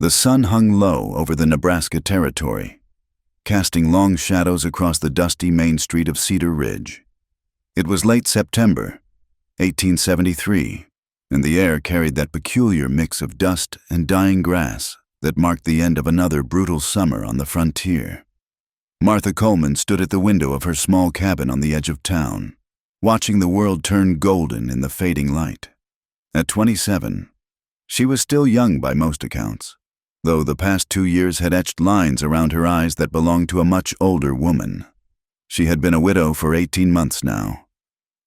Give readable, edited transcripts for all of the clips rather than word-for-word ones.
The sun hung low over the Nebraska Territory, casting long shadows across the dusty main street of Cedar Ridge. It was late September, 1873, and the air carried that peculiar mix of dust and dying grass that marked the end of another brutal summer on the frontier. Martha Coleman stood at the window of her small cabin on the edge of town, watching the world turn golden in the fading light. At 27, she was still young by most accounts, though the past 2 years had etched lines around her eyes that belonged to a much older woman. She had been a widow for 18 months now.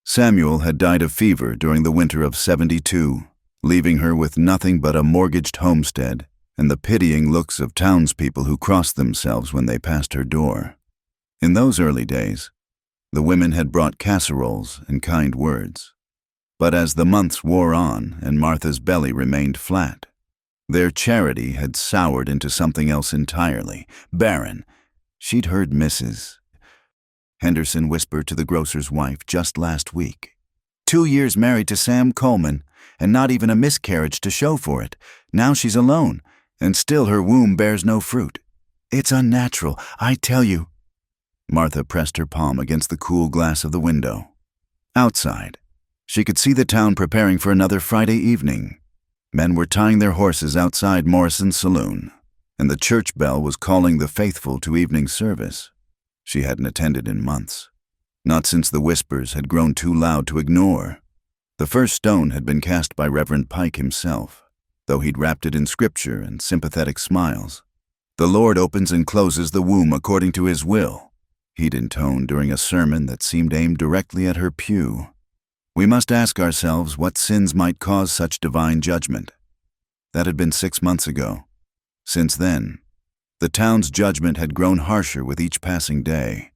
Samuel had died of fever during the winter of '72, leaving her with nothing but a mortgaged homestead and the pitying looks of townspeople who crossed themselves when they passed her door. In those early days, the women had brought casseroles and kind words. But as the months wore on and Martha's belly remained flat, their charity had soured into something else entirely. Barren. She'd heard Mrs. Henderson whisper to the grocer's wife just last week. 2 years married to Sam Coleman, and not even a miscarriage to show for it. Now she's alone, and still her womb bears no fruit. It's unnatural, I tell you. Martha pressed her palm against the cool glass of the window. Outside, she could see the town preparing for another Friday evening. Men were tying their horses outside Morrison's saloon, and the church bell was calling the faithful to evening service. She hadn't attended in months, not since the whispers had grown too loud to ignore. The first stone had been cast by Reverend Pike himself, though he'd wrapped it in scripture and sympathetic smiles. "The Lord opens and closes the womb according to his will," he'd intoned during a sermon that seemed aimed directly at her pew. We must ask ourselves what sins might cause such divine judgment. That had been 6 months ago. Since then, the town's judgment had grown harsher with each passing day.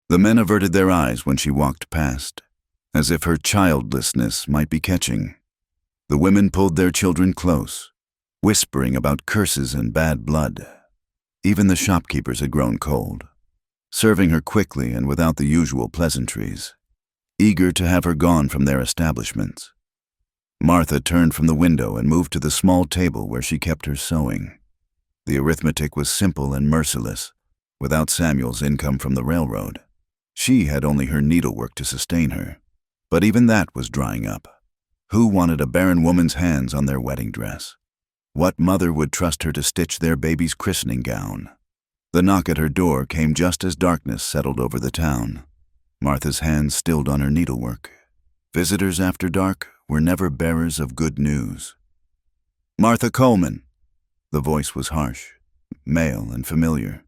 The men averted their eyes when she walked past, as if her childlessness might be catching. The women pulled their children close, whispering about curses and bad blood. Even the shopkeepers had grown cold, serving her quickly and without the usual pleasantries, eager to have her gone from their establishments. Martha turned from the window and moved to the small table where she kept her sewing. The arithmetic was simple and merciless, without Samuel's income from the railroad. She had only her needlework to sustain her, but even that was drying up. Who wanted a barren woman's hands on their wedding dress? What mother would trust her to stitch their baby's christening gown? The knock at her door came just as darkness settled over the town. Martha's hands stilled on her needlework. Visitors after dark were never bearers of good news. "Martha Coleman." The voice was harsh, male and familiar.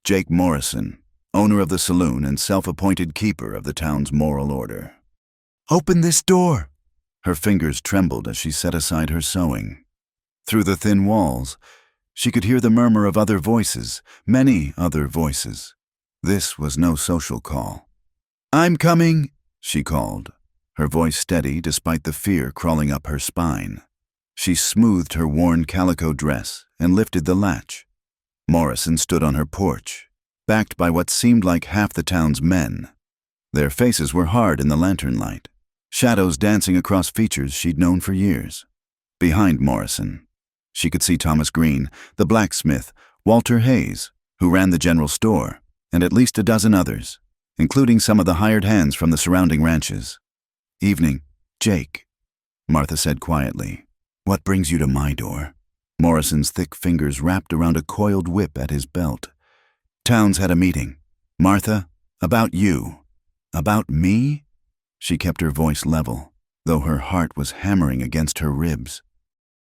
Jake Morrison, owner of the saloon and self-appointed keeper of the town's moral order. "Open this door." Her fingers trembled as she set aside her sewing. Through the thin walls, she could hear the murmur of other voices, many other voices. This was no social call. "I'm coming," she called, her voice steady despite the fear crawling up her spine. She smoothed her worn calico dress and lifted the latch. Morrison stood on her porch, backed by what seemed like half the town's men. Their faces were hard in the lantern light, shadows dancing across features she'd known for years. Behind Morrison, she could see Thomas Green, the blacksmith, Walter Hayes, who ran the general store, and at least a dozen others, including some of the hired hands from the surrounding ranches. "Evening, Jake," Martha said quietly. "What brings you to my door?" Morrison's thick fingers wrapped around a coiled whip at his belt. "Town's had a meeting. Martha, about you." "About me?" She kept her voice level, though her heart was hammering against her ribs.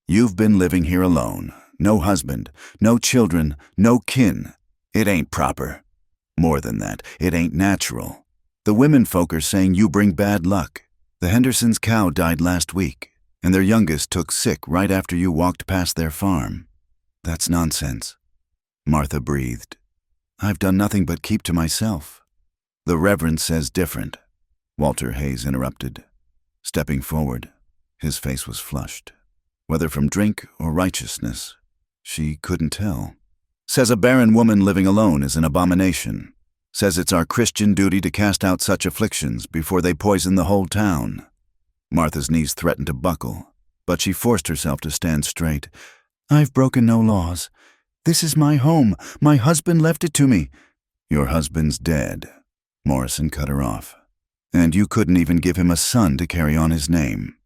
"You've been living here alone. No husband, no children, no kin. It ain't proper. More than that, it ain't natural. The women folk are saying you bring bad luck. The Hendersons' cow died last week, and their youngest took sick right after you walked past their farm." "That's nonsense," Martha breathed. "I've done nothing but keep to myself." "The Reverend says different," Walter Hayes interrupted, stepping forward. His face was flushed, whether from drink or righteousness. She couldn't tell. "Says a barren woman living alone is an abomination. Says it's our Christian duty to cast out such afflictions before they poison the whole town." Martha's knees threatened to buckle, but she forced herself to stand straight. I've broken no laws. This is my home. My husband left it to me. Your husband's dead. Morrison cut her off. And you couldn't even give him a son to carry on his name.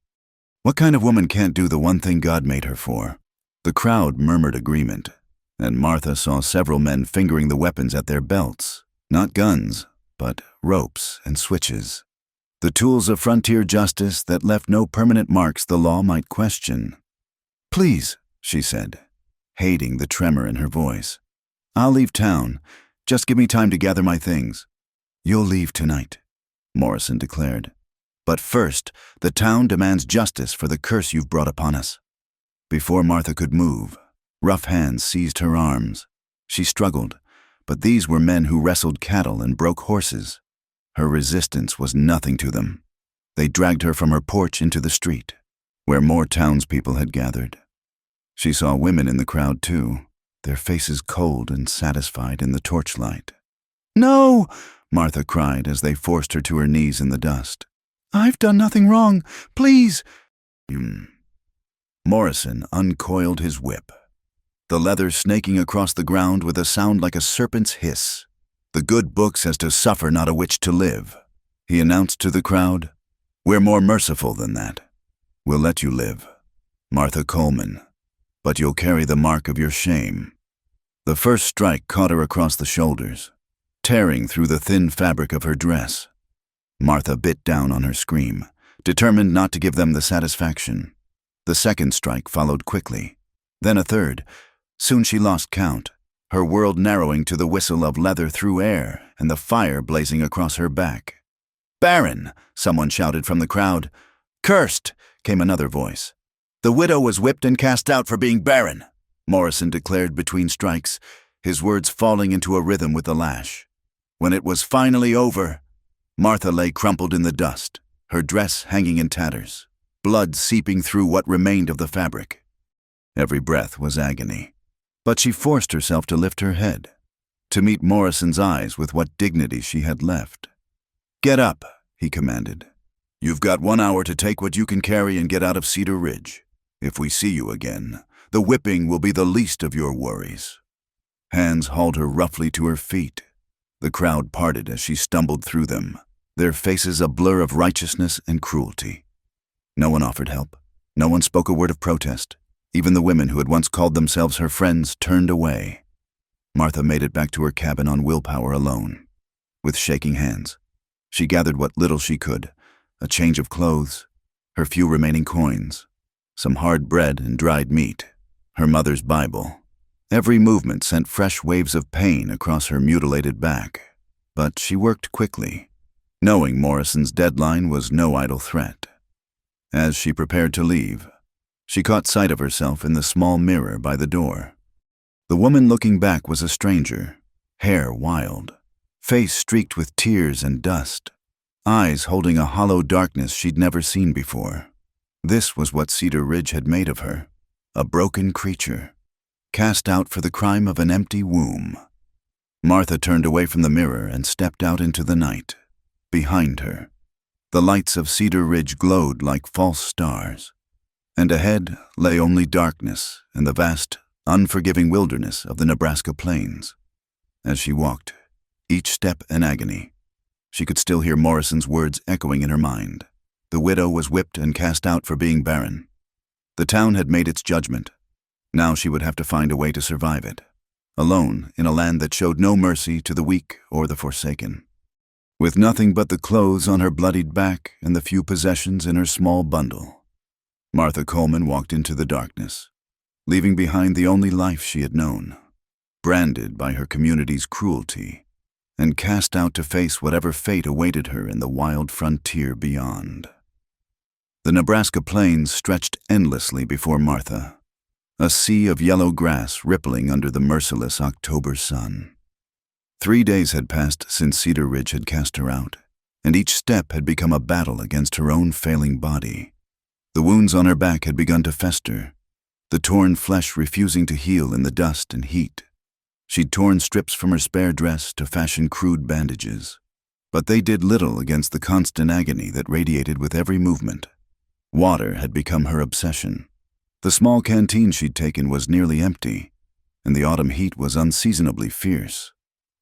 What kind of woman can't do the one thing God made her for? The crowd murmured agreement, and Martha saw several men fingering the weapons at their belts. Not guns, but ropes and switches. The tools of frontier justice that left no permanent marks the law might question. Please, she said, hating the tremor in her voice. I'll leave town. Just give me time to gather my things. You'll leave tonight, Morrison declared. But first, the town demands justice for the curse you've brought upon us. Before Martha could move, rough hands seized her arms. She struggled, but these were men who wrestled cattle and broke horses. Her resistance was nothing to them. They dragged her from her porch into the street, where more townspeople had gathered. She saw women in the crowd too, their faces cold and satisfied in the torchlight. No! Martha cried as they forced her to her knees in the dust. I've done nothing wrong. Please! Morrison uncoiled his whip, the leather snaking across the ground with a sound like a serpent's hiss. The good book says to suffer, not a witch to live, he announced to the crowd. We're more merciful than that. We'll let you live, Martha Coleman, but you'll carry the mark of your shame. The first strike caught her across the shoulders, tearing through the thin fabric of her dress. Martha bit down on her scream, determined not to give them the satisfaction. The second strike followed quickly, then a third. Soon she lost count, her world narrowing to the whistle of leather through air and the fire blazing across her back. Barren, someone shouted from the crowd. Cursed, came another voice. The widow was whipped and cast out for being barren, Morrison declared between strikes, his words falling into a rhythm with the lash. When it was finally over, Martha lay crumpled in the dust, her dress hanging in tatters, blood seeping through what remained of the fabric. Every breath was agony, but she forced herself to lift her head, to meet Morrison's eyes with what dignity she had left. Get up, he commanded. You've got 1 hour to take what you can carry and get out of Cedar Ridge. If we see you again, the whipping will be the least of your worries. Hands hauled her roughly to her feet. The crowd parted as she stumbled through them, their faces a blur of righteousness and cruelty. No one offered help. No one spoke a word of protest. Even the women who had once called themselves her friends turned away. Martha made it back to her cabin on willpower alone. With shaking hands, she gathered what little she could, a change of clothes, her few remaining coins, some hard bread and dried meat, her mother's Bible. Every movement sent fresh waves of pain across her mutilated back, but she worked quickly, knowing Morrison's deadline was no idle threat. As she prepared to leave, she caught sight of herself in the small mirror by the door. The woman looking back was a stranger, hair wild, face streaked with tears and dust, eyes holding a hollow darkness she'd never seen before. This was what Cedar Ridge had made of her, a broken creature, cast out for the crime of an empty womb. Martha turned away from the mirror and stepped out into the night. Behind her, the lights of Cedar Ridge glowed like false stars, and ahead lay only darkness and the vast, unforgiving wilderness of the Nebraska plains. As she walked, each step an agony, she could still hear Morrison's words echoing in her mind. The widow was whipped and cast out for being barren. The town had made its judgment. Now she would have to find a way to survive it, alone in a land that showed no mercy to the weak or the forsaken. With nothing but the clothes on her bloodied back and the few possessions in her small bundle, Martha Coleman walked into the darkness, leaving behind the only life she had known, branded by her community's cruelty, and cast out to face whatever fate awaited her in the wild frontier beyond. The Nebraska plains stretched endlessly before Martha, a sea of yellow grass rippling under the merciless October sun. 3 days had passed since Cedar Ridge had cast her out, and each step had become a battle against her own failing body. The wounds on her back had begun to fester, the torn flesh refusing to heal in the dust and heat. She'd torn strips from her spare dress to fashion crude bandages, but they did little against the constant agony that radiated with every movement. Water had become her obsession. The small canteen she'd taken was nearly empty, and the autumn heat was unseasonably fierce.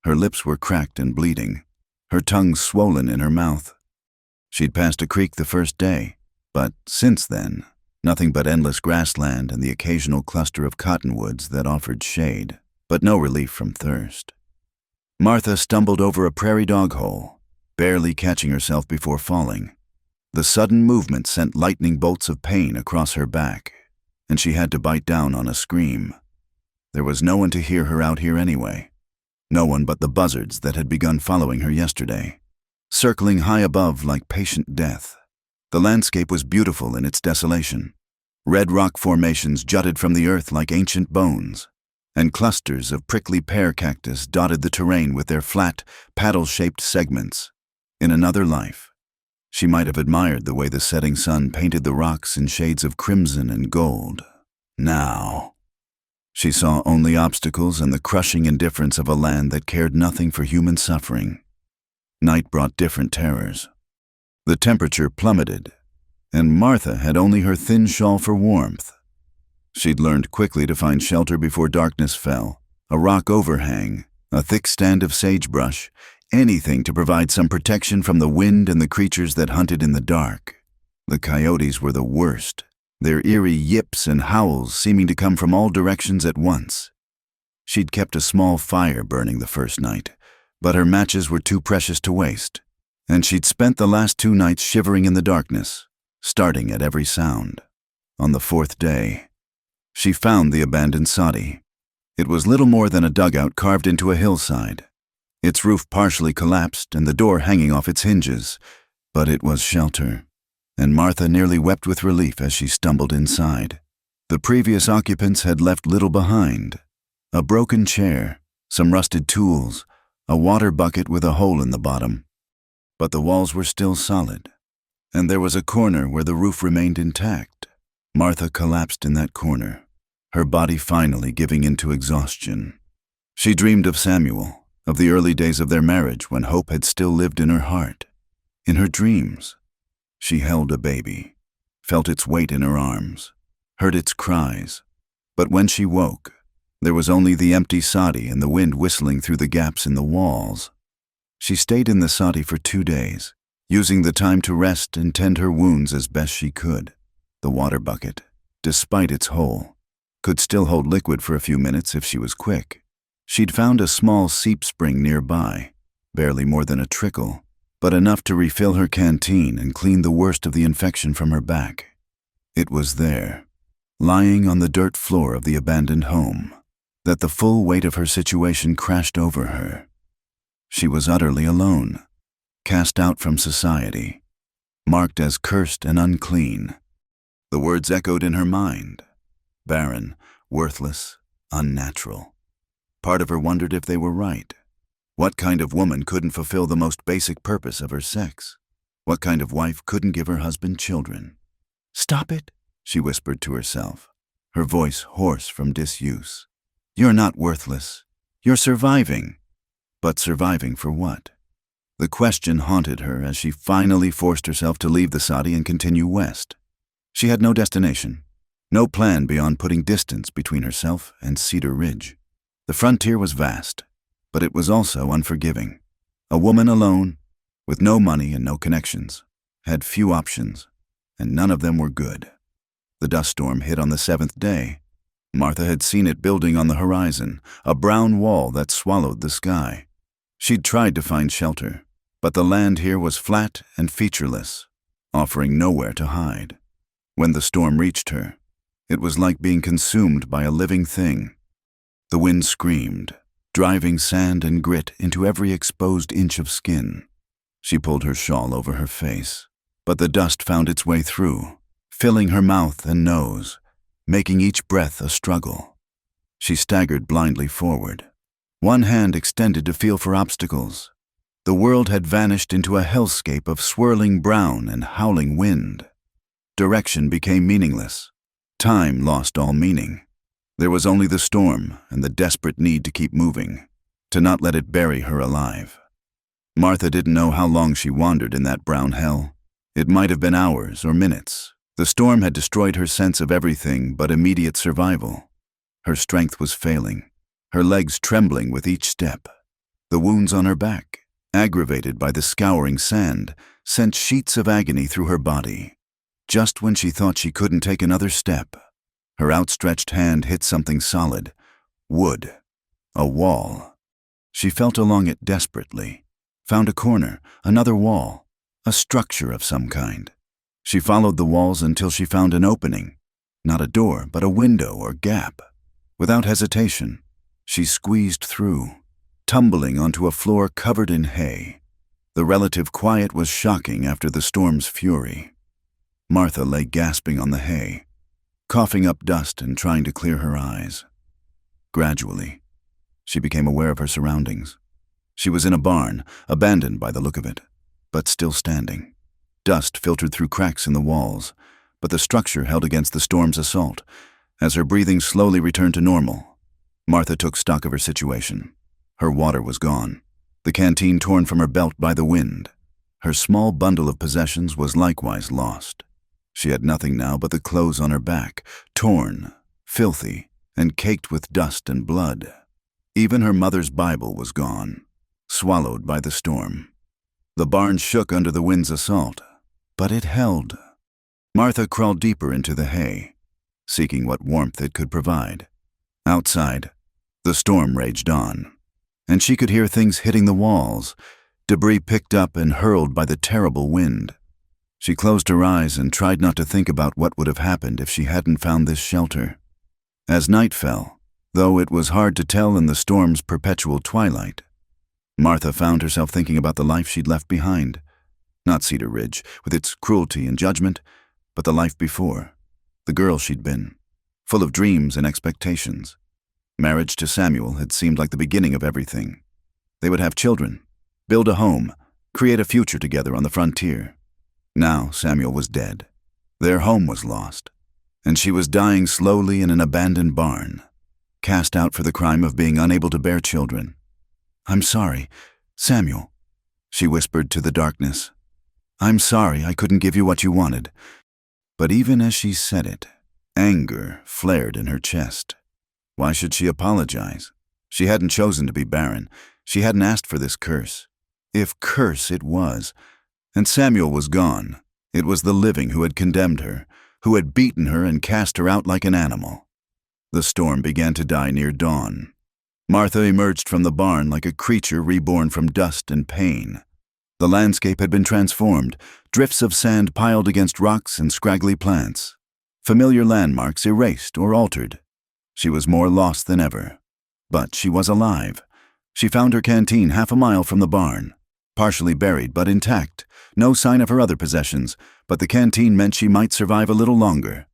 Her lips were cracked and bleeding, her tongue swollen in her mouth. She'd passed a creek the first day, but since then, nothing but endless grassland and the occasional cluster of cottonwoods that offered shade, but no relief from thirst. Martha stumbled over a prairie dog hole, barely catching herself before falling. The sudden movement sent lightning bolts of pain across her back, and she had to bite down on a scream. There was no one to hear her out here anyway. No one but the buzzards that had begun following her yesterday, circling high above like patient death. The landscape was beautiful in its desolation. Red rock formations jutted from the earth like ancient bones, and clusters of prickly pear cactus dotted the terrain with their flat, paddle-shaped segments. In another life, she might have admired the way the setting sun painted the rocks in shades of crimson and gold. Now, she saw only obstacles and the crushing indifference of a land that cared nothing for human suffering. Night brought different terrors. The temperature plummeted, and Martha had only her thin shawl for warmth. She'd learned quickly to find shelter before darkness fell, a rock overhang, a thick stand of sagebrush, anything to provide some protection from the wind and the creatures that hunted in the dark. The coyotes were the worst, their eerie yips and howls seeming to come from all directions at once. She'd kept a small fire burning the first night, but her matches were too precious to waste, and she'd spent the last 2 nights shivering in the darkness, starting at every sound. On the 4th day, she found the abandoned soddy. It was little more than a dugout carved into a hillside, its roof partially collapsed and the door hanging off its hinges, but it was shelter, and Martha nearly wept with relief as she stumbled inside. The previous occupants had left little behind: a broken chair, some rusted tools, a water bucket with a hole in the bottom. But the walls were still solid, and there was a corner where the roof remained intact. Martha collapsed in that corner, her body finally giving in to exhaustion. She dreamed of Samuel, of the early days of their marriage when hope had still lived in her heart. In her dreams, she held a baby, felt its weight in her arms, heard its cries. But when she woke, there was only the empty soddy and the wind whistling through the gaps in the walls. She stayed in the soddy for 2 days, using the time to rest and tend her wounds as best she could. The water bucket, despite its hole, could still hold liquid for a few minutes if she was quick. She'd found a small seep spring nearby, barely more than a trickle, but enough to refill her canteen and clean the worst of the infection from her back. It was there, lying on the dirt floor of the abandoned home, that the full weight of her situation crashed over her. She was utterly alone, cast out from society, marked as cursed and unclean. The words echoed in her mind: barren, worthless, unnatural. Part of her wondered if they were right. What kind of woman couldn't fulfill the most basic purpose of her sex? What kind of wife couldn't give her husband children? "Stop it," she whispered to herself, her voice hoarse from disuse. "You're not worthless. You're surviving." But surviving for what? The question haunted her as she finally forced herself to leave the soddy and continue west. She had no destination, no plan beyond putting distance between herself and Cedar Ridge. The frontier was vast, but it was also unforgiving. A woman alone, with no money and no connections, had few options, and none of them were good. The dust storm hit on the 7th day. Martha had seen it building on the horizon, a brown wall that swallowed the sky. She'd tried to find shelter, but the land here was flat and featureless, offering nowhere to hide. When the storm reached her, it was like being consumed by a living thing. The wind screamed, driving sand and grit into every exposed inch of skin. She pulled her shawl over her face, but the dust found its way through, filling her mouth and nose, making each breath a struggle. She staggered blindly forward, one hand extended to feel for obstacles. The world had vanished into a hellscape of swirling brown and howling wind. Direction became meaningless. Time lost all meaning. There was only the storm and the desperate need to keep moving, to not let it bury her alive. Martha didn't know how long she wandered in that brown hell. It might have been hours or minutes, The storm had destroyed her sense of everything but immediate survival. Her strength was failing, her legs trembling with each step. The wounds on her back, aggravated by the scouring sand, sent sheets of agony through her body. Just when she thought she couldn't take another step, her outstretched hand hit something solid, wood, a wall. She felt along it desperately, found a corner, another wall, a structure of some kind. She followed the walls until she found an opening, not a door, but a window or gap. Without hesitation, she squeezed through, tumbling onto a floor covered in hay. The relative quiet was shocking after the storm's fury. Martha lay gasping on the hay, coughing up dust and trying to clear her eyes. Gradually, she became aware of her surroundings. She was in a barn, abandoned by the look of it, but still standing. Dust filtered through cracks in the walls, but the structure held against the storm's assault. As her breathing slowly returned to normal, Martha took stock of her situation. Her water was gone, the canteen torn from her belt by the wind. Her small bundle of possessions was likewise lost. She had nothing now but the clothes on her back, torn, filthy, and caked with dust and blood. Even her mother's Bible was gone, swallowed by the storm. The barn shook under the wind's assault, but it held. Martha crawled deeper into the hay, seeking what warmth it could provide. Outside, the storm raged on, and she could hear things hitting the walls, debris picked up and hurled by the terrible wind. She closed her eyes and tried not to think about what would have happened if she hadn't found this shelter. As night fell, though it was hard to tell in the storm's perpetual twilight, Martha found herself thinking about the life she'd left behind. Not Cedar Ridge, with its cruelty and judgment, but the life before, the girl she'd been, full of dreams and expectations. Marriage to Samuel had seemed like the beginning of everything. They would have children, build a home, create a future together on the frontier. Now Samuel was dead. Their home was lost, and she was dying slowly in an abandoned barn, cast out for the crime of being unable to bear children. "I'm sorry, Samuel," she whispered to the darkness. "I'm sorry I couldn't give you what you wanted." But even as she said it, anger flared in her chest. Why should she apologize? She hadn't chosen to be barren. She hadn't asked for this curse. If curse it was. And Samuel was gone. It was the living who had condemned her, who had beaten her and cast her out like an animal. The storm began to die near dawn. Martha emerged from the barn like a creature reborn from dust and pain. The landscape had been transformed, drifts of sand piled against rocks and scraggly plants, familiar landmarks erased or altered. She was more lost than ever. But she was alive. She found her canteen half a mile from the barn, partially buried but intact, no sign of her other possessions, but the canteen meant she might survive a little longer.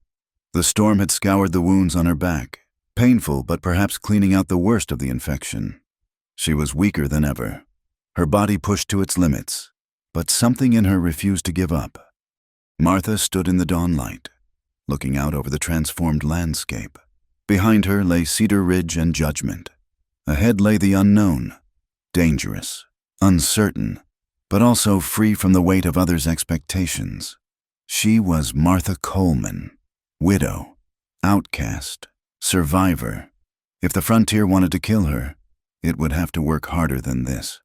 The storm had scoured the wounds on her back, painful but perhaps cleaning out the worst of the infection. She was weaker than ever, her body pushed to its limits, but something in her refused to give up. Martha stood in the dawn light, looking out over the transformed landscape. Behind her lay Cedar Ridge and judgment. Ahead lay the unknown, dangerous, uncertain, but also free from the weight of others' expectations. She was Martha Coleman, widow, outcast, survivor. If the frontier wanted to kill her, it would have to work harder than this.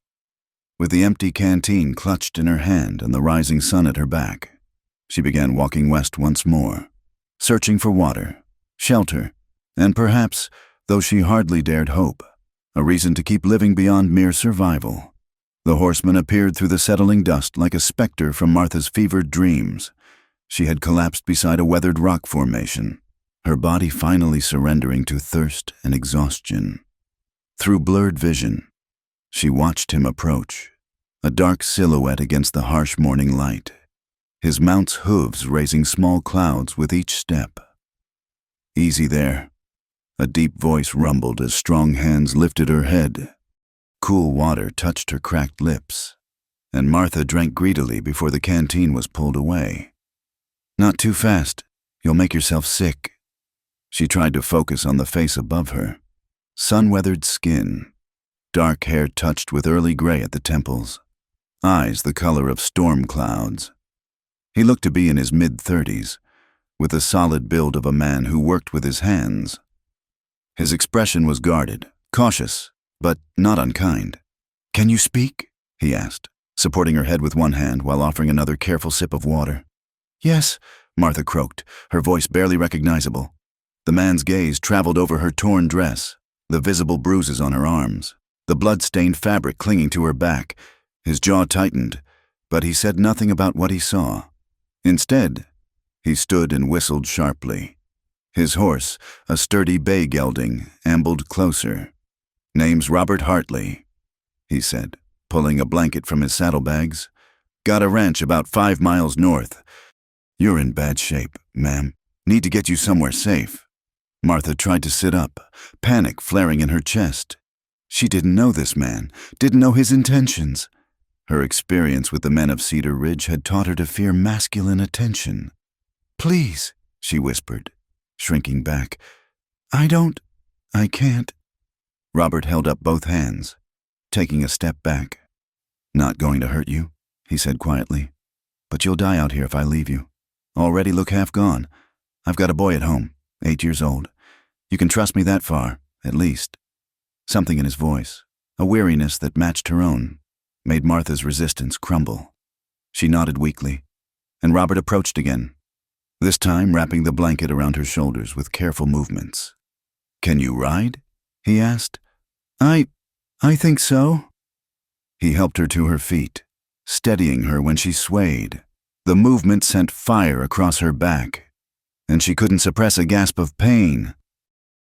With the empty canteen clutched in her hand and the rising sun at her back, she began walking west once more, searching for water, shelter, and perhaps, though she hardly dared hope, a reason to keep living beyond mere survival. The horseman appeared through the settling dust like a specter from Martha's fevered dreams. She had collapsed beside a weathered rock formation, her body finally surrendering to thirst and exhaustion. Through blurred vision, she watched him approach, a dark silhouette against the harsh morning light, his mount's hooves raising small clouds with each step. "Easy there," a deep voice rumbled as strong hands lifted her head. Cool water touched her cracked lips, and Martha drank greedily before the canteen was pulled away. "Not too fast, you'll make yourself sick." She tried to focus on the face above her. Sun-weathered skin, dark hair touched with early gray at the temples, eyes the color of storm clouds. He looked to be in his mid-30s, with the solid build of a man who worked with his hands. His expression was guarded, cautious, but not unkind. "Can you speak?" he asked, supporting her head with one hand while offering another careful sip of water. "Yes," Martha croaked, her voice barely recognizable. The man's gaze traveled over her torn dress, the visible bruises on her arms, the blood-stained fabric clinging to her back. His jaw tightened, but he said nothing about what he saw. Instead, he stood and whistled sharply. His horse, a sturdy bay gelding, ambled closer. "Name's Robert Hartley," he said, pulling a blanket from his saddlebags. "Got a ranch about 5 miles north. You're in bad shape, ma'am. Need to get you somewhere safe." Martha tried to sit up, panic flaring in her chest. She didn't know this man, didn't know his intentions. Her experience with the men of Cedar Ridge had taught her to fear masculine attention. "Please," she whispered, shrinking back. I can't." Robert held up both hands, taking a step back. "Not going to hurt you," he said quietly. "But you'll die out here if I leave you. Already look half gone. I've got a boy at home, 8 years old. You can trust me that far, at least." Something in his voice, a weariness that matched her own, made Martha's resistance crumble. She nodded weakly, and Robert approached again, this time wrapping the blanket around her shoulders with careful movements. "Can you ride?" he asked. I think so." He helped her to her feet, steadying her when she swayed. The movement sent fire across her back, and she couldn't suppress a gasp of pain.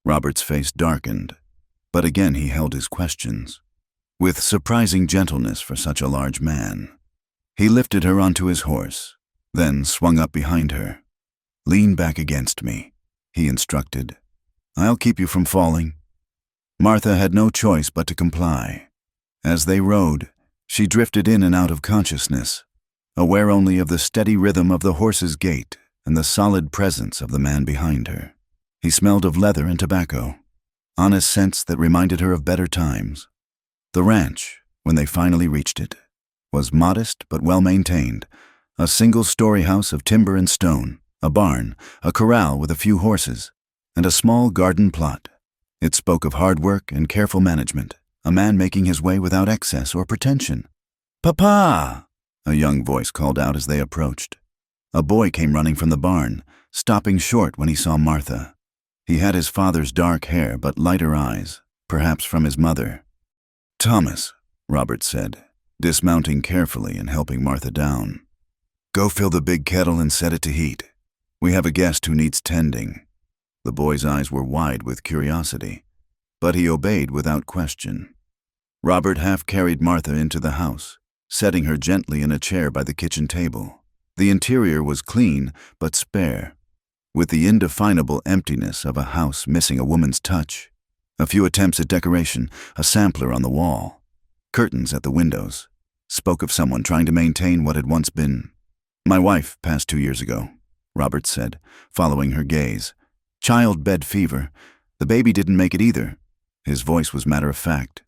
Robert's face darkened, but again he held his questions, with surprising gentleness for such a large man. He lifted her onto his horse, then swung up behind her. "Lean back against me," he instructed. "I'll keep you from falling." Martha had no choice but to comply. As they rode, she drifted in and out of consciousness, aware only of the steady rhythm of the horse's gait and the solid presence of the man behind her. He smelled of leather and tobacco, honest scents that reminded her of better times. The ranch, when they finally reached it, was modest but well-maintained, a single-story house of timber and stone, a barn, a corral with a few horses, and a small garden plot. It spoke of hard work and careful management, a man making his way without excess or pretension. "Papa!" a young voice called out as they approached. A boy came running from the barn, stopping short when he saw Martha. He had his father's dark hair but lighter eyes, perhaps from his mother. "Thomas," Robert said, dismounting carefully and helping Martha down. "Go fill the big kettle and set it to heat. We have a guest who needs tending." The boy's eyes were wide with curiosity, but he obeyed without question. Robert half-carried Martha into the house, setting her gently in a chair by the kitchen table. The interior was clean but spare, with the indefinable emptiness of a house missing a woman's touch. A few attempts at decoration, a sampler on the wall, curtains at the windows, spoke of someone trying to maintain what had once been. "My wife passed 2 years ago," Robert said, following her gaze. "Child-bed fever. The baby didn't make it either." His voice was matter-of-fact,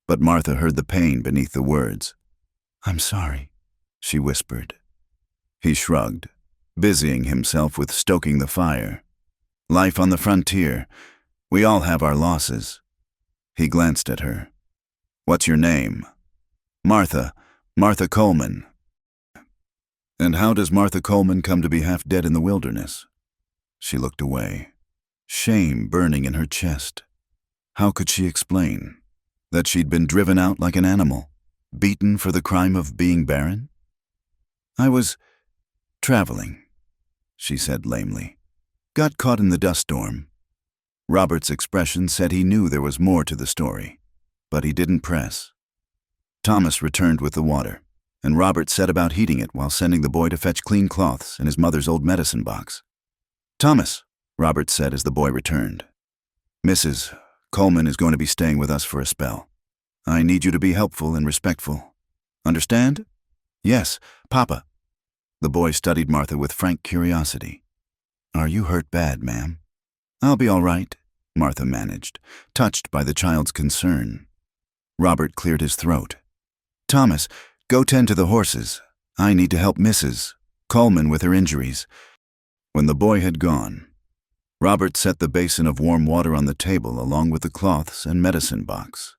but Martha heard the pain beneath the words. "I'm sorry," she whispered. He shrugged, busying himself with stoking the fire. "Life on the frontier. We all have our losses." He glanced at her. "What's your name?" "Martha Coleman." "And how does Martha Coleman come to be half dead in the wilderness?" She looked away, shame burning in her chest. How could she explain? That she'd been driven out like an animal, beaten for the crime of being barren? "I was traveling," she said lamely. "Got caught in the dust storm." Robert's expression said he knew there was more to the story, but he didn't press. Thomas returned with the water, and Robert set about heating it while sending the boy to fetch clean cloths and his mother's old medicine box. "Thomas," Robert said as the boy returned, "Mrs. Coleman is going to be staying with us for a spell. I need you to be helpful and respectful. Understand?" "Yes, Papa." The boy studied Martha with frank curiosity. "Are you hurt bad, ma'am?" "I'll be all right," Martha managed, touched by the child's concern. Robert cleared his throat. "Thomas, go tend to the horses. I need to help Mrs. Coleman with her injuries." When the boy had gone, Robert set the basin of warm water on the table along with the cloths and medicine box.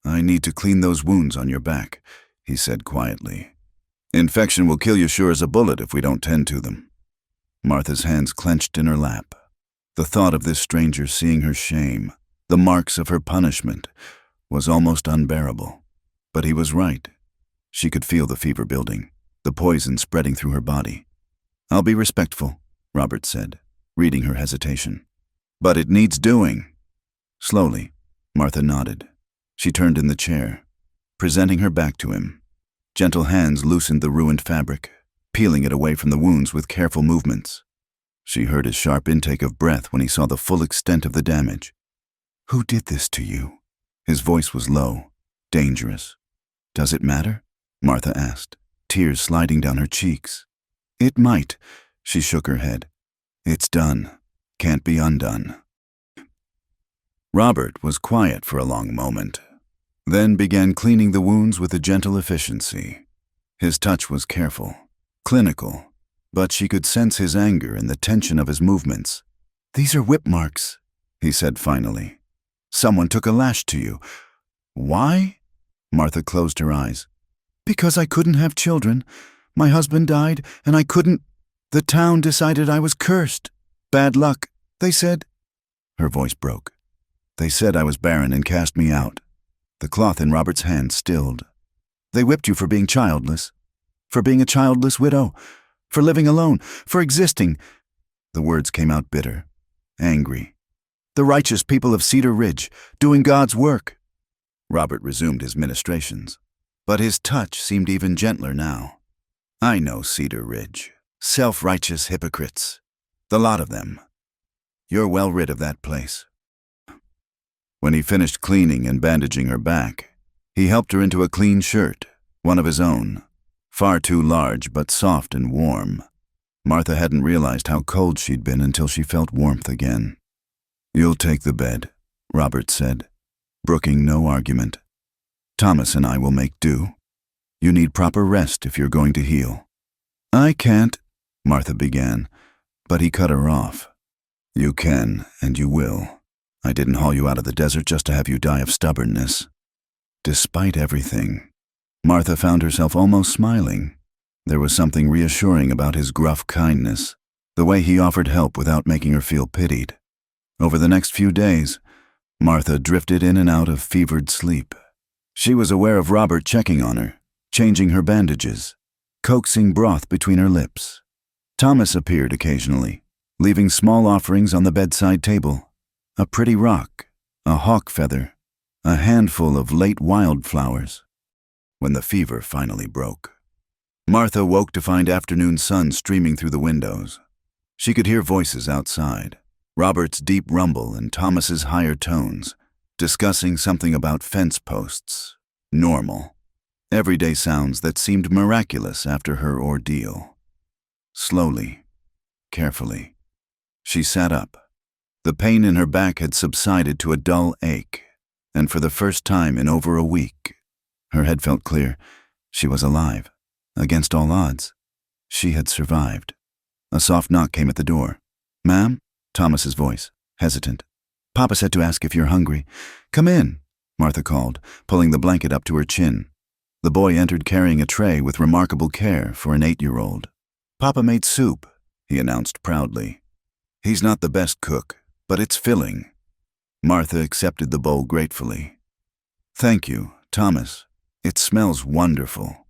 "I need to clean those wounds on your back," he said quietly. "Infection will kill you sure as a bullet if we don't tend to them." Martha's hands clenched in her lap. The thought of this stranger seeing her shame, the marks of her punishment, was almost unbearable. But he was right. She could feel the fever building, the poison spreading through her body. "I'll be respectful," Robert said, reading her hesitation. "But it needs doing." Slowly, Martha nodded. She turned in the chair, presenting her back to him. Gentle hands loosened the ruined fabric, peeling it away from the wounds with careful movements. She heard his sharp intake of breath when he saw the full extent of the damage. "Who did this to you?" His voice was low, dangerous. "Does it matter?" Martha asked, tears sliding down her cheeks. "It might," she shook her head. "It's done. Can't be undone." Robert was quiet for a long moment, then began cleaning the wounds with a gentle efficiency. His touch was careful, clinical, but she could sense his anger in the tension of his movements. "These are whip marks," he said finally. "Someone took a lash to you." "Why?" Martha closed her eyes. "Because I couldn't have children. My husband died, and I couldn't. The town decided I was cursed. Bad luck, they said." Her voice broke. "They said I was barren and cast me out." The cloth in Robert's hand stilled. "They whipped you for being childless, for being a childless widow, for living alone, for existing." The words came out bitter, angry. "The righteous people of Cedar Ridge, doing God's work." Robert resumed his ministrations, but his touch seemed even gentler now. "I know Cedar Ridge. Self-righteous hypocrites. The lot of them. You're well rid of that place." When he finished cleaning and bandaging her back, he helped her into a clean shirt, one of his own, far too large but soft and warm. Martha hadn't realized how cold she'd been until she felt warmth again. "You'll take the bed," Robert said, brooking no argument. "Thomas and I will make do. You need proper rest if you're going to heal." "I can't," Martha began, but he cut her off. "You can, and you will. I didn't haul you out of the desert just to have you die of stubbornness." Despite everything, Martha found herself almost smiling. There was something reassuring about his gruff kindness, the way he offered help without making her feel pitied. Over the next few days, Martha drifted in and out of fevered sleep. She was aware of Robert checking on her, changing her bandages, coaxing broth between her lips. Thomas appeared occasionally, leaving small offerings on the bedside table. A pretty rock, a hawk feather, a handful of late wildflowers. When the fever finally broke, Martha woke to find afternoon sun streaming through the windows. She could hear voices outside, Robert's deep rumble and Thomas's higher tones, discussing something about fence posts. Normal, everyday sounds that seemed miraculous after her ordeal. Slowly, carefully, she sat up. The pain in her back had subsided to a dull ache, and for the first time in over a week, her head felt clear. She was alive, against all odds. She had survived. A soft knock came at the door. "Ma'am?" Thomas's voice, hesitant. "Papa said to ask if you're hungry." "Come in," Martha called, pulling the blanket up to her chin. The boy entered carrying a tray with remarkable care for an 8-year-old. "Papa made soup," he announced proudly. "He's not the best cook, but it's filling." Martha accepted the bowl gratefully. "Thank you, Thomas. It smells wonderful."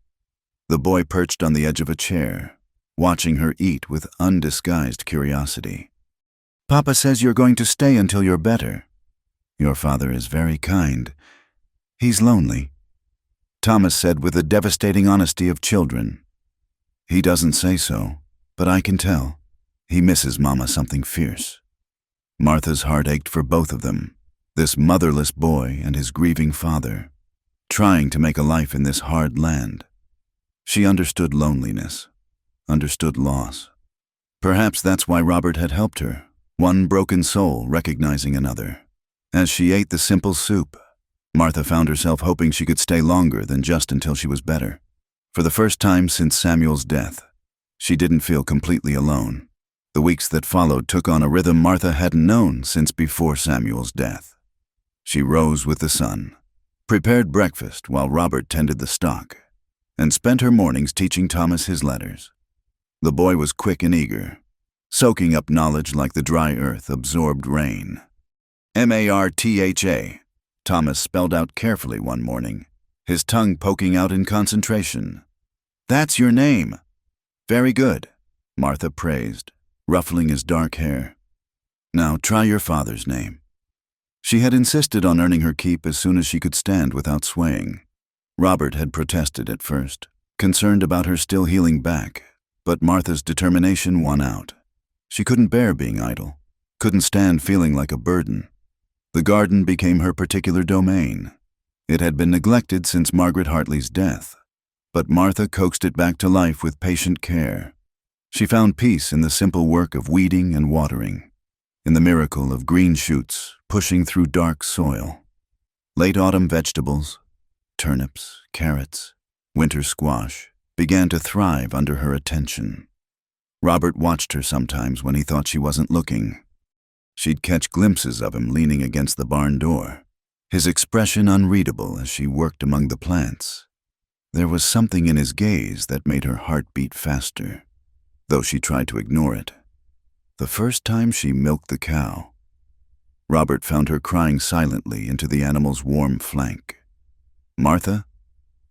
The boy perched on the edge of a chair, watching her eat with undisguised curiosity. "Papa says you're going to stay until you're better." "Your father is very kind. He's lonely," Thomas said with the devastating honesty of children. "He doesn't say so, but I can tell. He misses Mama something fierce." Martha's heart ached for both of them, this motherless boy and his grieving father, trying to make a life in this hard land. She understood loneliness, understood loss. Perhaps that's why Robert had helped her, one broken soul recognizing another. As she ate the simple soup, Martha found herself hoping she could stay longer than just until she was better. For the first time since Samuel's death, she didn't feel completely alone. The weeks that followed took on a rhythm Martha hadn't known since before Samuel's death. She rose with the sun, prepared breakfast while Robert tended the stock, and spent her mornings teaching Thomas his letters. The boy was quick and eager, soaking up knowledge like the dry earth absorbed rain. Martha, Thomas spelled out carefully one morning, his tongue poking out in concentration. "That's your name." "Very good," Martha praised, ruffling his dark hair. "Now try your father's name." She had insisted on earning her keep as soon as she could stand without swaying. Robert had protested at first, concerned about her still healing back, but Martha's determination won out. She couldn't bear being idle, couldn't stand feeling like a burden. The garden became her particular domain. It had been neglected since Margaret Hartley's death, but Martha coaxed it back to life with patient care. She found peace in the simple work of weeding and watering, in the miracle of green shoots pushing through dark soil. Late autumn vegetables, turnips, carrots, winter squash, began to thrive under her attention. Robert watched her sometimes when he thought she wasn't looking. She'd catch glimpses of him leaning against the barn door, his expression unreadable as she worked among the plants. There was something in his gaze that made her heart beat faster, though she tried to ignore it. The first time she milked the cow, Robert found her crying silently into the animal's warm flank. "Martha?"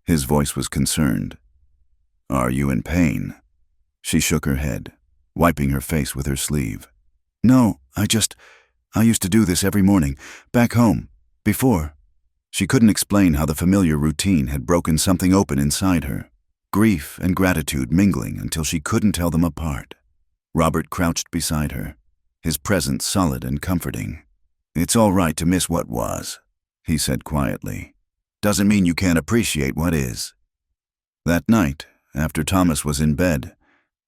His voice was concerned. "Are you in pain?" She shook her head, wiping her face with her sleeve. "No, I used to do this every morning, back home, before." She couldn't explain how the familiar routine had broken something open inside her, grief and gratitude mingling until she couldn't tell them apart. Robert crouched beside her, his presence solid and comforting. "It's all right to miss what was," he said quietly. "Doesn't mean you can't appreciate what is." That night, after Thomas was in bed,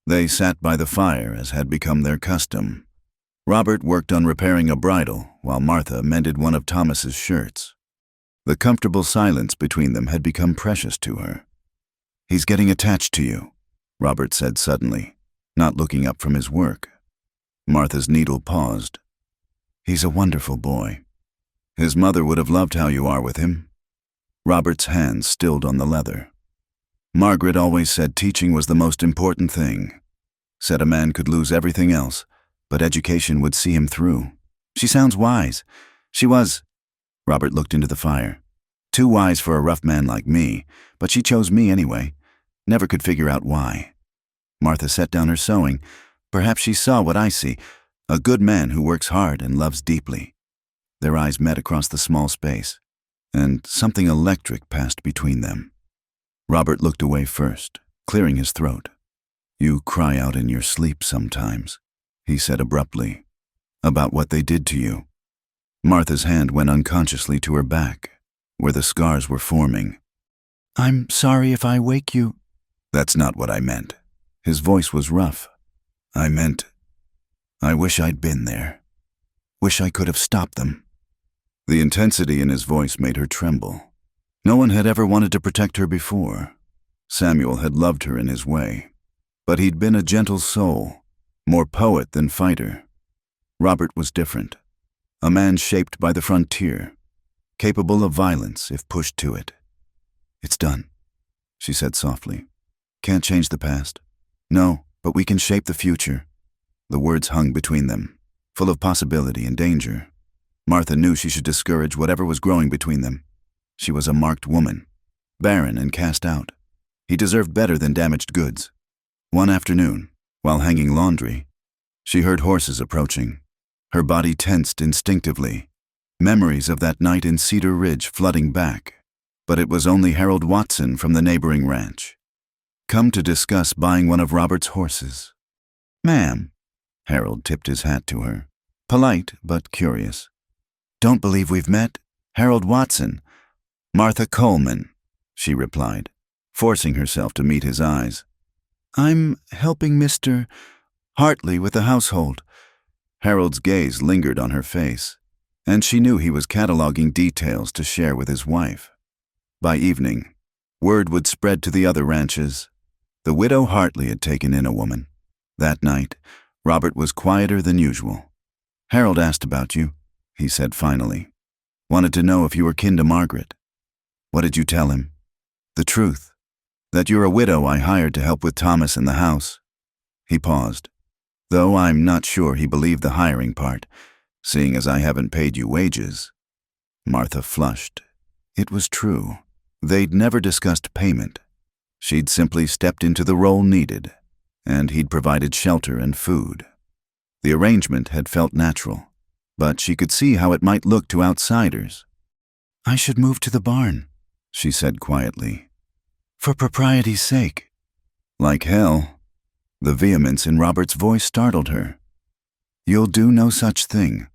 they sat by the fire as had become their custom. Robert worked on repairing a bridle while Martha mended one of Thomas's shirts. The comfortable silence between them had become precious to her. "He's getting attached to you," Robert said suddenly, not looking up from his work. Martha's needle paused. "He's a wonderful boy. His mother would have loved how you are with him." Robert's hands stilled on the leather. "Margaret always said teaching was the most important thing. Said a man could lose everything else, but education would see him through. She sounds wise. She was—" Robert looked into the fire. "Too wise for a rough man like me, but she chose me anyway. Never could figure out why." Martha set down her sewing. Perhaps she saw what I see, a good man who works hard and loves deeply. Their eyes met across the small space, and something electric passed between them. Robert looked away first, clearing his throat. "You cry out in your sleep sometimes," he said abruptly, "about what they did to you." Martha's hand went unconsciously to her back, where the scars were forming. "I'm sorry if I wake you." "That's not what I meant." His voice was rough. "I meant, I wish I'd been there. Wish I could have stopped them." The intensity in his voice made her tremble. No one had ever wanted to protect her before. Samuel had loved her in his way, but he'd been a gentle soul, more poet than fighter. Robert was different, a man shaped by the frontier, capable of violence if pushed to it. "It's done," she said softly. "Can't change the past. No, but we can shape the future." The words hung between them, full of possibility and danger. Martha knew she should discourage whatever was growing between them. She was a marked woman, barren and cast out. He deserved better than damaged goods. One afternoon, while hanging laundry, she heard horses approaching. Her body tensed instinctively, memories of that night in Cedar Ridge flooding back. But it was only Harold Watson from the neighboring ranch, come to discuss buying one of Robert's horses. "Ma'am," Harold tipped his hat to her, polite but curious. "Don't believe we've met. Harold Watson." "Martha Coleman," she replied, forcing herself to meet his eyes. "I'm helping Mr. Hartley with the household." Harold's gaze lingered on her face, and she knew he was cataloging details to share with his wife. By evening, word would spread to the other ranches. The widow Hartley had taken in a woman. That night, Robert was quieter than usual. "Harold asked about you," he said finally. "Wanted to know if you were kin to Margaret." "What did you tell him?" "The truth. That you're a widow I hired to help with Thomas in the house." He paused, though I'm not sure he believed the hiring part, seeing as I haven't paid you wages. Martha flushed. It was true. They'd never discussed payment. She'd simply stepped into the role needed, and he'd provided shelter and food. The arrangement had felt natural, but she could see how it might look to outsiders. "I should move to the barn," she said quietly. "For propriety's sake." "Like hell." The vehemence in Robert's voice startled her. "You'll do no such thing.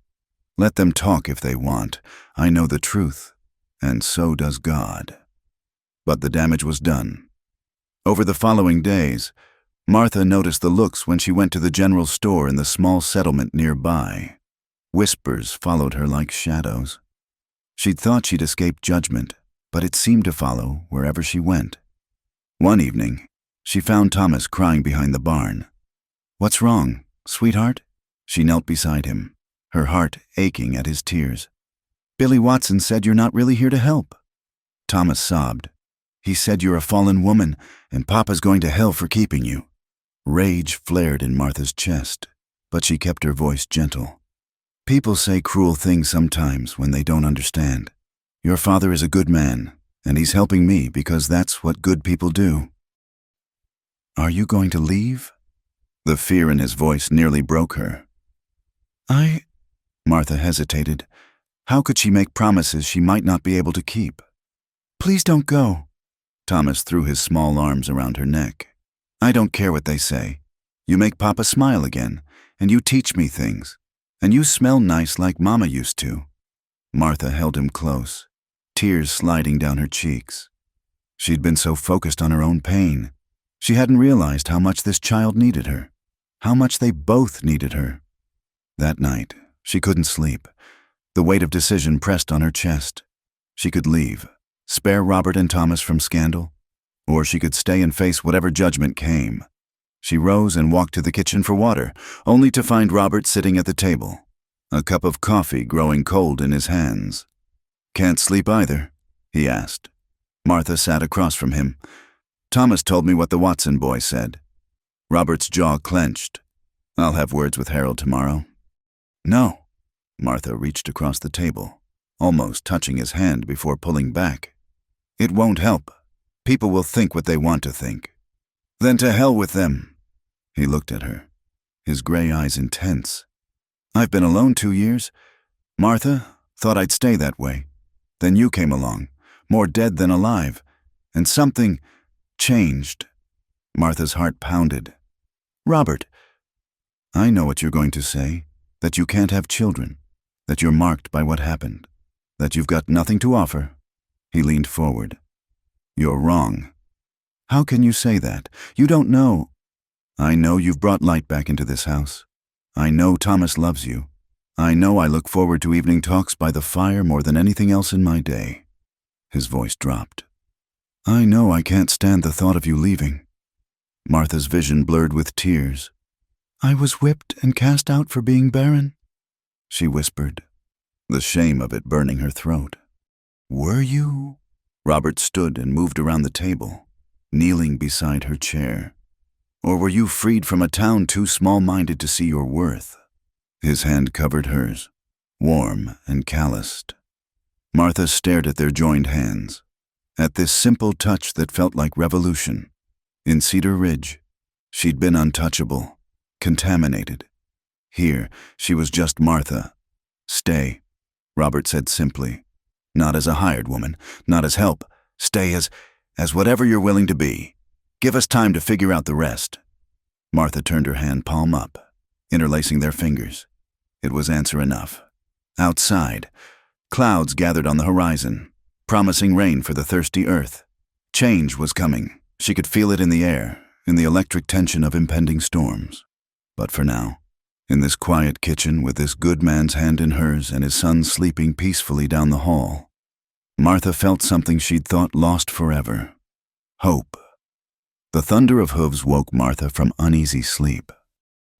Let them talk if they want. I know the truth, and so does God." But the damage was done. Over the following days, Martha noticed the looks when she went to the general store in the small settlement nearby. Whispers followed her like shadows. She'd thought she'd escaped judgment, but it seemed to follow wherever she went. One evening, she found Thomas crying behind the barn. "What's wrong, sweetheart?" She knelt beside him, her heart aching at his tears. "Billy Watson said you're not really here to help." Thomas sobbed. "He said you're a fallen woman, and Papa's going to hell for keeping you." Rage flared in Martha's chest, but she kept her voice gentle. "People say cruel things sometimes when they don't understand. Your father is a good man, and he's helping me because that's what good people do." "Are you going to leave?" The fear in his voice nearly broke her. Martha hesitated. How could she make promises she might not be able to keep? "Please don't go." Thomas threw his small arms around her neck. "I don't care what they say. You make Papa smile again, and you teach me things, and you smell nice like Mama used to." Martha held him close, tears sliding down her cheeks. She'd been so focused on her own pain. She hadn't realized how much this child needed her, how much they both needed her. That night, she couldn't sleep. The weight of decision pressed on her chest. She could leave, spare Robert and Thomas from scandal, or she could stay and face whatever judgment came. She rose and walked to the kitchen for water, only to find Robert sitting at the table, a cup of coffee growing cold in his hands. "Can't sleep either?" he asked. Martha sat across from him. "Thomas told me what the Watson boy said." Robert's jaw clenched. "I'll have words with Harold tomorrow." "No." Martha reached across the table, almost touching his hand before pulling back. "It won't help. People will think what they want to think." "Then to hell with them." He looked at her, his gray eyes intense. "I've been alone 2 years. Martha, thought I'd stay that way. Then you came along, more dead than alive, and something changed." Martha's heart pounded. "Robert." "I know what you're going to say, that you can't have children, that you're marked by what happened, that you've got nothing to offer." He leaned forward. "You're wrong." "How can you say that? You don't know." "I know you've brought light back into this house. I know Thomas loves you. I know I look forward to evening talks by the fire more than anything else in my day." His voice dropped. "I know I can't stand the thought of you leaving." Martha's vision blurred with tears. "I was whipped and cast out for being barren," she whispered, the shame of it burning her throat. "Were you?" Robert stood and moved around the table, kneeling beside her chair. "Or were you freed from a town too small-minded to see your worth?" His hand covered hers, warm and calloused. Martha stared at their joined hands, at this simple touch that felt like revolution. In Cedar Ridge, she'd been untouchable, contaminated. Here, she was just Martha. "Stay," Robert said simply. "Not as a hired woman, not as help. Stay as whatever you're willing to be. Give us time to figure out the rest." Martha turned her hand palm up, interlacing their fingers. It was answer enough. Outside, clouds gathered on the horizon, promising rain for the thirsty earth. Change was coming. She could feel it in the air, in the electric tension of impending storms. But for now, in this quiet kitchen with this good man's hand in hers and his son sleeping peacefully down the hall, Martha felt something she'd thought lost forever. Hope. The thunder of hooves woke Martha from uneasy sleep.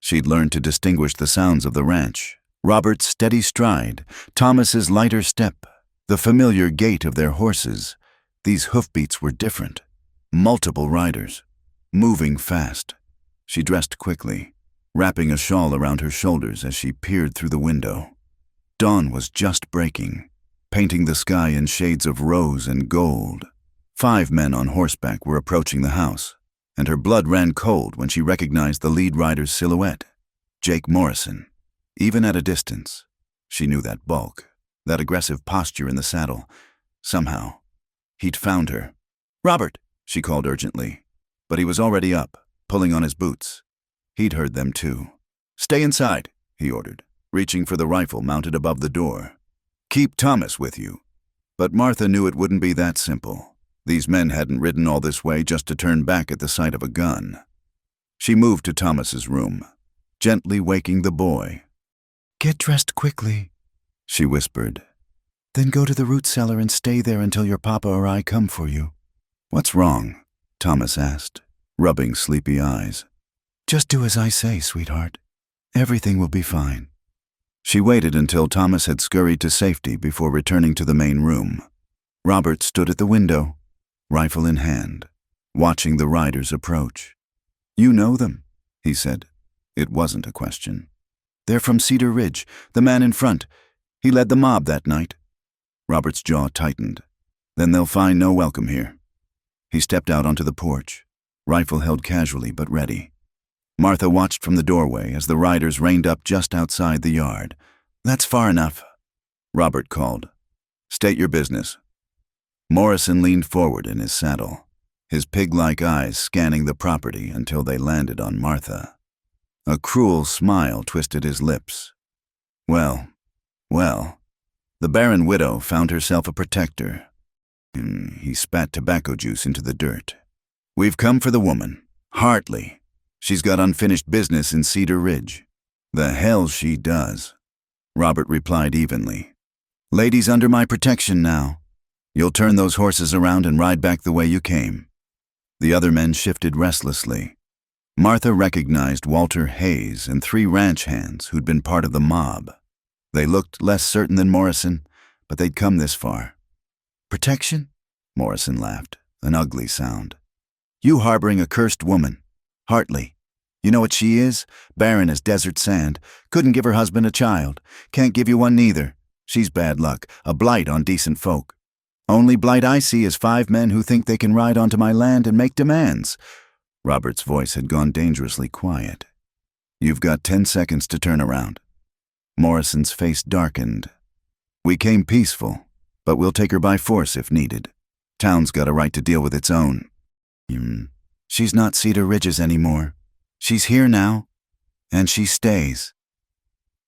She'd learned to distinguish the sounds of the ranch. Robert's steady stride, Thomas's lighter step, the familiar gait of their horses. These hoofbeats were different. Multiple riders, moving fast. She dressed quickly, wrapping a shawl around her shoulders as she peered through the window. Dawn was just breaking, painting the sky in shades of rose and gold. 5 men on horseback were approaching the house, and her blood ran cold when she recognized the lead rider's silhouette, Jake Morrison. Even at a distance, she knew that bulk, that aggressive posture in the saddle. Somehow, he'd found her. "Robert," she called urgently, but he was already up, pulling on his boots. He'd heard them too. "Stay inside," he ordered, reaching for the rifle mounted above the door. "Keep Thomas with you." But Martha knew it wouldn't be that simple. These men hadn't ridden all this way just to turn back at the sight of a gun. She moved to Thomas's room, gently waking the boy. "Get dressed quickly," she whispered. "Then go to the root cellar and stay there until your papa or I come for you." "What's wrong?" Thomas asked, rubbing sleepy eyes. "Just do as I say, sweetheart. Everything will be fine." She waited until Thomas had scurried to safety before returning to the main room. Robert stood at the window, rifle in hand, watching the riders approach. "You know them," he said. It wasn't a question. "They're from Cedar Ridge, the man in front. He led the mob that night." Robert's jaw tightened. "Then they'll find no welcome here." He stepped out onto the porch, rifle held casually but ready. Martha watched from the doorway as the riders reined up just outside the yard. "That's far enough," Robert called. "State your business." Morrison leaned forward in his saddle, his pig-like eyes scanning the property until they landed on Martha. A cruel smile twisted his lips. Well, the Barren widow found herself a protector. He spat tobacco juice into the dirt. "We've come for the woman, Hartley. She's got unfinished business in Cedar Ridge." "The hell she does," Robert replied evenly. "Lady's under my protection now. You'll turn those horses around and ride back the way you came." The other men shifted restlessly. Martha recognized Walter Hayes and 3 ranch hands who'd been part of the mob. They looked less certain than Morrison, but they'd come this far. "Protection?" Morrison laughed, an ugly sound. "You harboring a cursed woman. Hartley. You know what she is? Barren as desert sand. Couldn't give her husband a child. Can't give you one neither. She's bad luck, a blight on decent folk. Only blight I see is 5 men who think they can ride onto my land and make demands." Robert's voice had gone dangerously quiet. "You've got 10 seconds to turn around." Morrison's face darkened. "We came peaceful, but we'll take her by force if needed. Town's got a right to deal with its own." "She's not Cedar Ridge's anymore. She's here now, and she stays."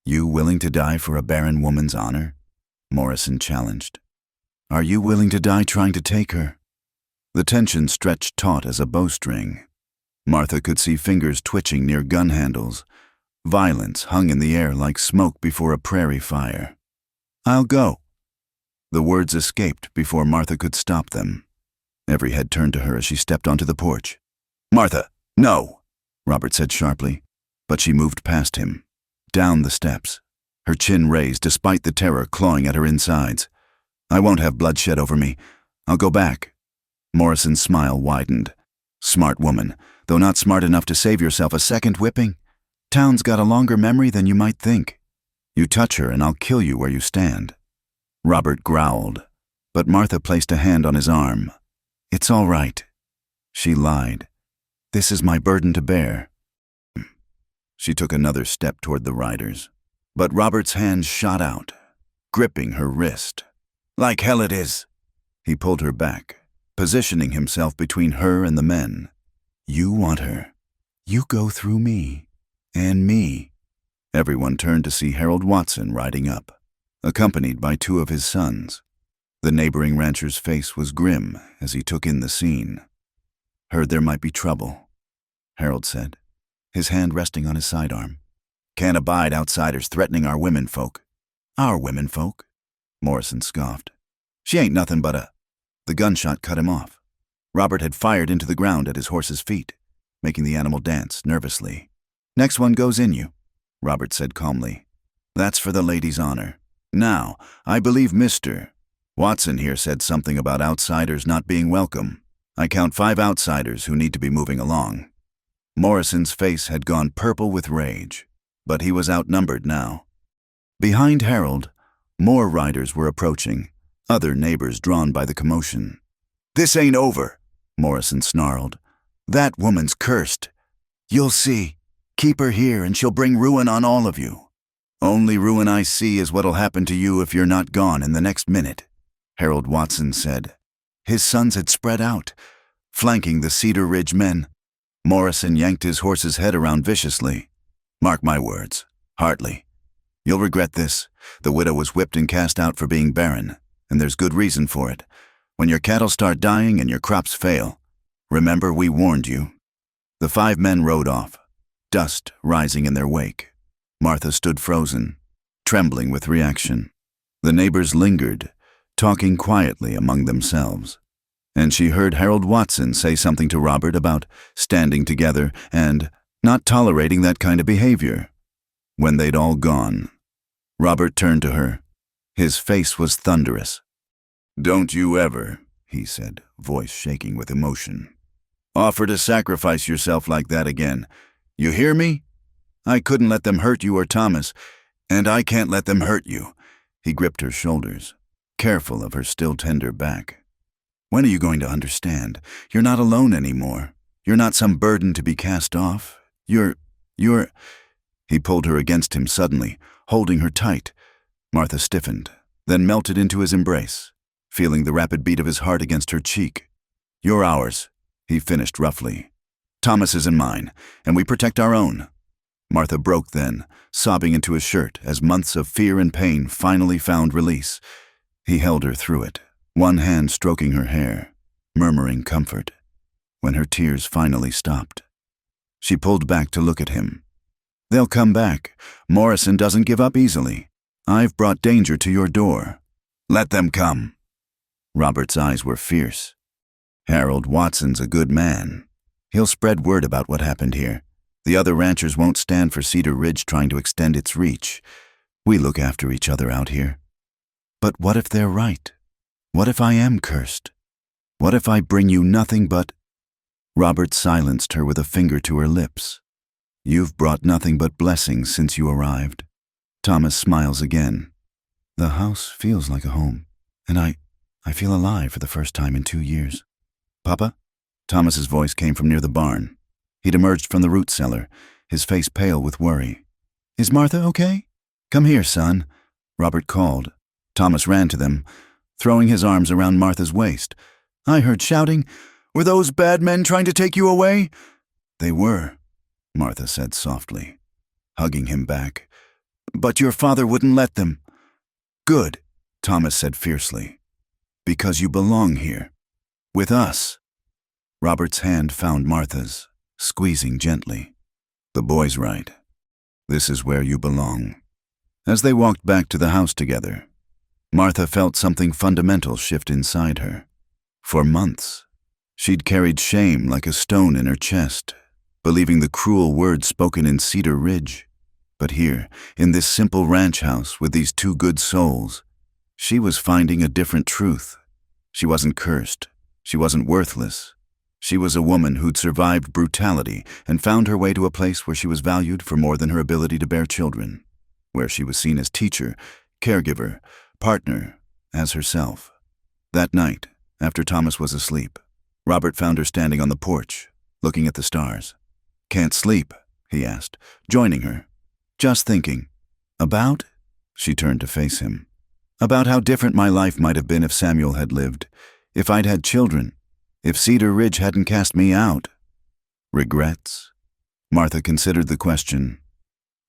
"You willing to die for a barren woman's honor?" Morrison challenged. "Are you willing to die trying to take her?" The tension stretched taut as a bowstring. Martha could see fingers twitching near gun handles. Violence hung in the air like smoke before a prairie fire. "I'll go." The words escaped before Martha could stop them. Every head turned to her as she stepped onto the porch. "Martha, no," Robert said sharply, but she moved past him, down the steps, her chin raised despite the terror clawing at her insides. "I won't have bloodshed over me. I'll go back." Morrison's smile widened. "Smart woman, though not smart enough to save yourself a second whipping. Town's got a longer memory than you might think. You touch her and I'll kill you where you stand." Robert growled, but Martha placed a hand on his arm. "It's all right." She lied. "This is my burden to bear." She took another step toward the riders, but Robert's hand shot out, gripping her wrist. "Like hell it is." He pulled her back, positioning himself between her and the men. "You want her. You go through me. And me." Everyone turned to see Harold Watson riding up, accompanied by 2 of his sons. The neighboring rancher's face was grim as he took in the scene. "Heard there might be trouble," Harold said, his hand resting on his sidearm. "Can't abide outsiders threatening our womenfolk." "Our womenfolk?" Morrison scoffed. "She ain't nothing but a—" The gunshot cut him off. Robert had fired into the ground at his horse's feet, making the animal dance nervously. Next one goes in you, Robert said calmly. That's for the lady's honor. Now, I believe Mr. Watson here said something about outsiders not being welcome. I count 5 outsiders who need to be moving along. Morrison's face had gone purple with rage, but he was outnumbered now. Behind Harold, more riders were approaching, other neighbors drawn by the commotion. This ain't over, Morrison snarled. That woman's cursed. You'll see. Keep her here and she'll bring ruin on all of you. Only ruin I see is what'll happen to you if you're not gone in the next minute, Harold Watson said. His sons had spread out, flanking the Cedar Ridge men. Morrison yanked his horse's head around viciously. Mark my words, Hartley. You'll regret this. The widow was whipped and cast out for being barren, and there's good reason for it. When your cattle start dying and your crops fail, remember we warned you. The 5 men rode off, dust rising in their wake. Martha stood frozen, trembling with reaction. The neighbors lingered, talking quietly among themselves. And she heard Harold Watson say something to Robert about standing together and not tolerating that kind of behavior. When they'd all gone, Robert turned to her. His face was thunderous. Don't you ever, he said, voice shaking with emotion, offer to sacrifice yourself like that again. You hear me? I couldn't let them hurt you or Thomas, and I can't let them hurt you. He gripped her shoulders, careful of her still tender back. When are you going to understand? You're not alone anymore. You're not some burden to be cast off. You're... He pulled her against him suddenly, holding her tight. Martha stiffened, then melted into his embrace, feeling the rapid beat of his heart against her cheek. You're ours, he finished roughly. Thomas is in mine, and we protect our own. Martha broke then, sobbing into his shirt as months of fear and pain finally found release. He held her through it, one hand stroking her hair, murmuring comfort. When her tears finally stopped, she pulled back to look at him. They'll come back. Morrison doesn't give up easily. I've brought danger to your door. Let them come. Robert's eyes were fierce. Harold Watson's a good man. He'll spread word about what happened here. The other ranchers won't stand for Cedar Ridge trying to extend its reach. We look after each other out here. But what if they're right? What if I am cursed? What if I bring you nothing but... Robert silenced her with a finger to her lips. You've brought nothing but blessings since you arrived. Thomas smiles again. The house feels like a home, and I feel alive for the first time in 2 years. Papa? Thomas's voice came from near the barn. He'd emerged from the root cellar, his face pale with worry. Is Martha okay? Come here, son, Robert called. Thomas ran to them, throwing his arms around Martha's waist. I heard shouting. Were those bad men trying to take you away? They were, Martha said softly, hugging him back. But your father wouldn't let them. Good, Thomas said fiercely. Because you belong here. With us. Robert's hand found Martha's, squeezing gently. The boy's right. This is where you belong. As they walked back to the house together, Martha felt something fundamental shift inside her. For months, she'd carried shame like a stone in her chest, believing the cruel words spoken in Cedar Ridge. But here, in this simple ranch house with these 2 good souls, she was finding a different truth. She wasn't cursed. She wasn't worthless. She was a woman who'd survived brutality and found her way to a place where she was valued for more than her ability to bear children, where she was seen as teacher, caregiver, partner, as herself. That night, after Thomas was asleep, Robert found her standing on the porch, looking at the stars. Can't sleep, he asked, joining her. Just thinking. About? She turned to face him. About how different my life might have been if Samuel had lived, if I'd had children, if Cedar Ridge hadn't cast me out. Regrets? Martha considered the question.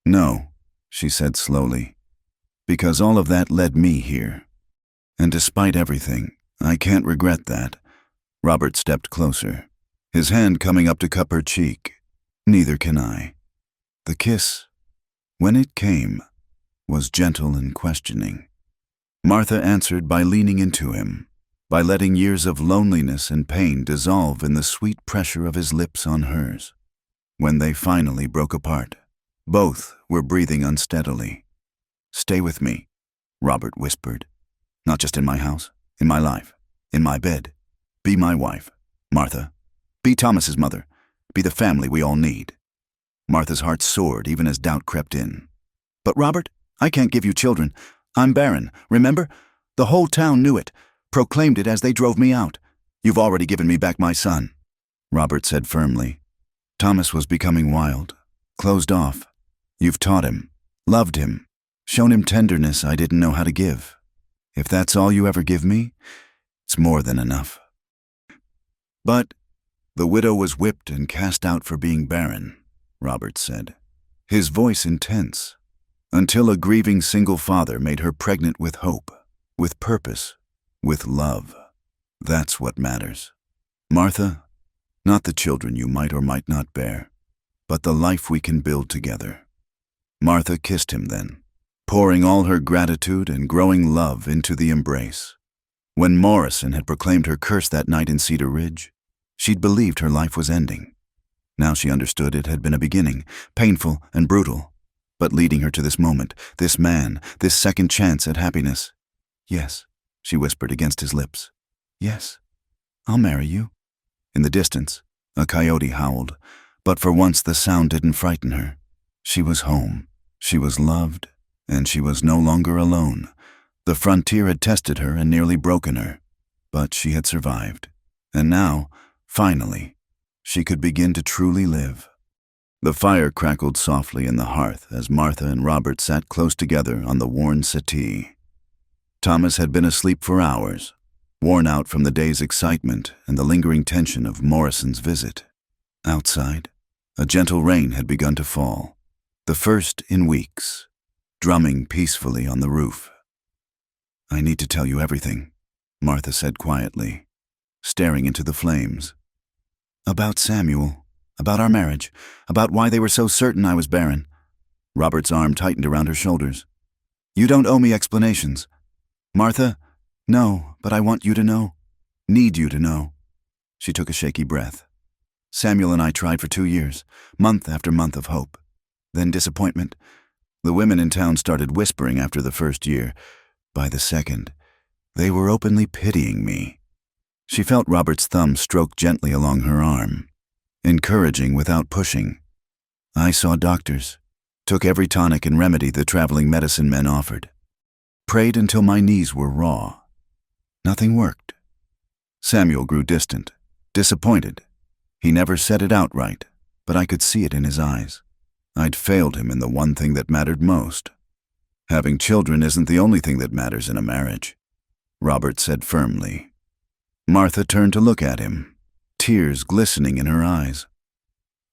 No, she said slowly, because all of that led me here. And despite everything, I can't regret that. Robert stepped closer, his hand coming up to cup her cheek. Neither can I. The kiss, when it came, was gentle and questioning. Martha answered by leaning into him, by letting years of loneliness and pain dissolve in the sweet pressure of his lips on hers. when they finally broke apart. Both were breathing unsteadily. "Stay with me," Robert whispered. "Not just in my house, in my life, in my bed. Be my wife, Martha. Be Thomas's mother. Be the family we all need." Martha's heart soared even as doubt crept in. "But Robert, I can't give you children. I'm barren, remember? The whole town knew it, proclaimed it as they drove me out. You've already given me back my son," Robert said firmly. "Thomas was becoming wild, closed off. You've taught him, loved him, shown him tenderness I didn't know how to give. If that's all you ever give me, it's more than enough." "But the widow was whipped and cast out for being barren," Robert said, his voice intense, "until a grieving single father made her pregnant with hope, with purpose, with love. That's what matters. Martha, not the children you might or might not bear, but the life we can build together." Martha kissed him then, pouring all her gratitude and growing love into the embrace. When Morrison had proclaimed her curse that night in Cedar Ridge, she'd believed her life was ending. Now she understood it had been a beginning, painful and brutal, but leading her to this moment, this man, this second chance at happiness. "Yes," she whispered against his lips. "Yes, I'll marry you." In the distance, a coyote howled, but for once the sound didn't frighten her. She was home, she was loved, and she was no longer alone. The frontier had tested her and nearly broken her, but she had survived. And now, finally, she could begin to truly live. The fire crackled softly in the hearth as Martha and Robert sat close together on the worn settee. Thomas had been asleep for hours, worn out from the day's excitement and the lingering tension of Morrison's visit. Outside, a gentle rain had begun to fall, the first in weeks, drumming peacefully on the roof. "I need to tell you everything," Martha said quietly, staring into the flames. "About Samuel, about our marriage, about why they were so certain I was barren." Robert's arm tightened around her shoulders. "You don't owe me explanations. Martha, no, but I want you to know. Need you to know." She took a shaky breath. "Samuel and I tried for 2 years, month after month of hope. Then disappointment. The women in town started whispering after the first year. By the second, they were openly pitying me." She felt Robert's thumb stroke gently along her arm, encouraging without pushing. "I saw doctors, took every tonic and remedy the traveling medicine men offered. Prayed until my knees were raw. Nothing worked. Samuel grew distant, disappointed. He never said it outright, but I could see it in his eyes. I'd failed him in the one thing that mattered most. Having children isn't the only thing that matters in a marriage," Robert said firmly. Martha turned to look at him, tears glistening in her eyes.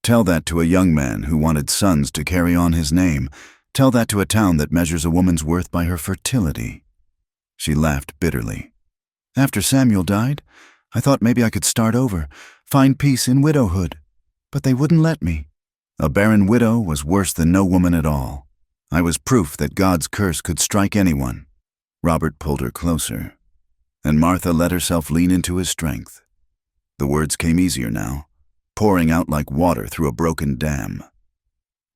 "Tell that to a young man who wanted sons to carry on his name. Tell that to a town that measures a woman's worth by her fertility." She laughed bitterly. "After Samuel died, I thought maybe I could start over, find peace in widowhood. But they wouldn't let me. A barren widow was worse than no woman at all. I was proof that God's curse could strike anyone." Robert pulled her closer, and Martha let herself lean into his strength. The words came easier now, pouring out like water through a broken dam.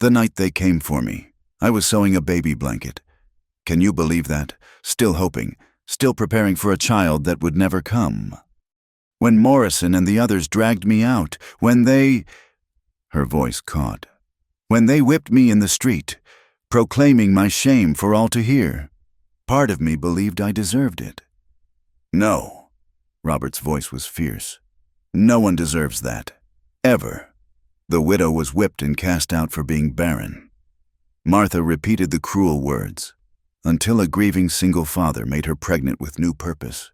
"The night they came for me, I was sewing a baby blanket. Can you believe that? Still hoping, still preparing for a child that would never come. When Morrison and the others dragged me out, when they—" Her voice caught. "When they whipped me in the street, proclaiming my shame for all to hear. Part of me believed I deserved it." "No," Robert's voice was fierce. "No one deserves that. Ever. The widow was whipped and cast out for being barren." Martha repeated the cruel words, "until a grieving single father made her pregnant with new purpose.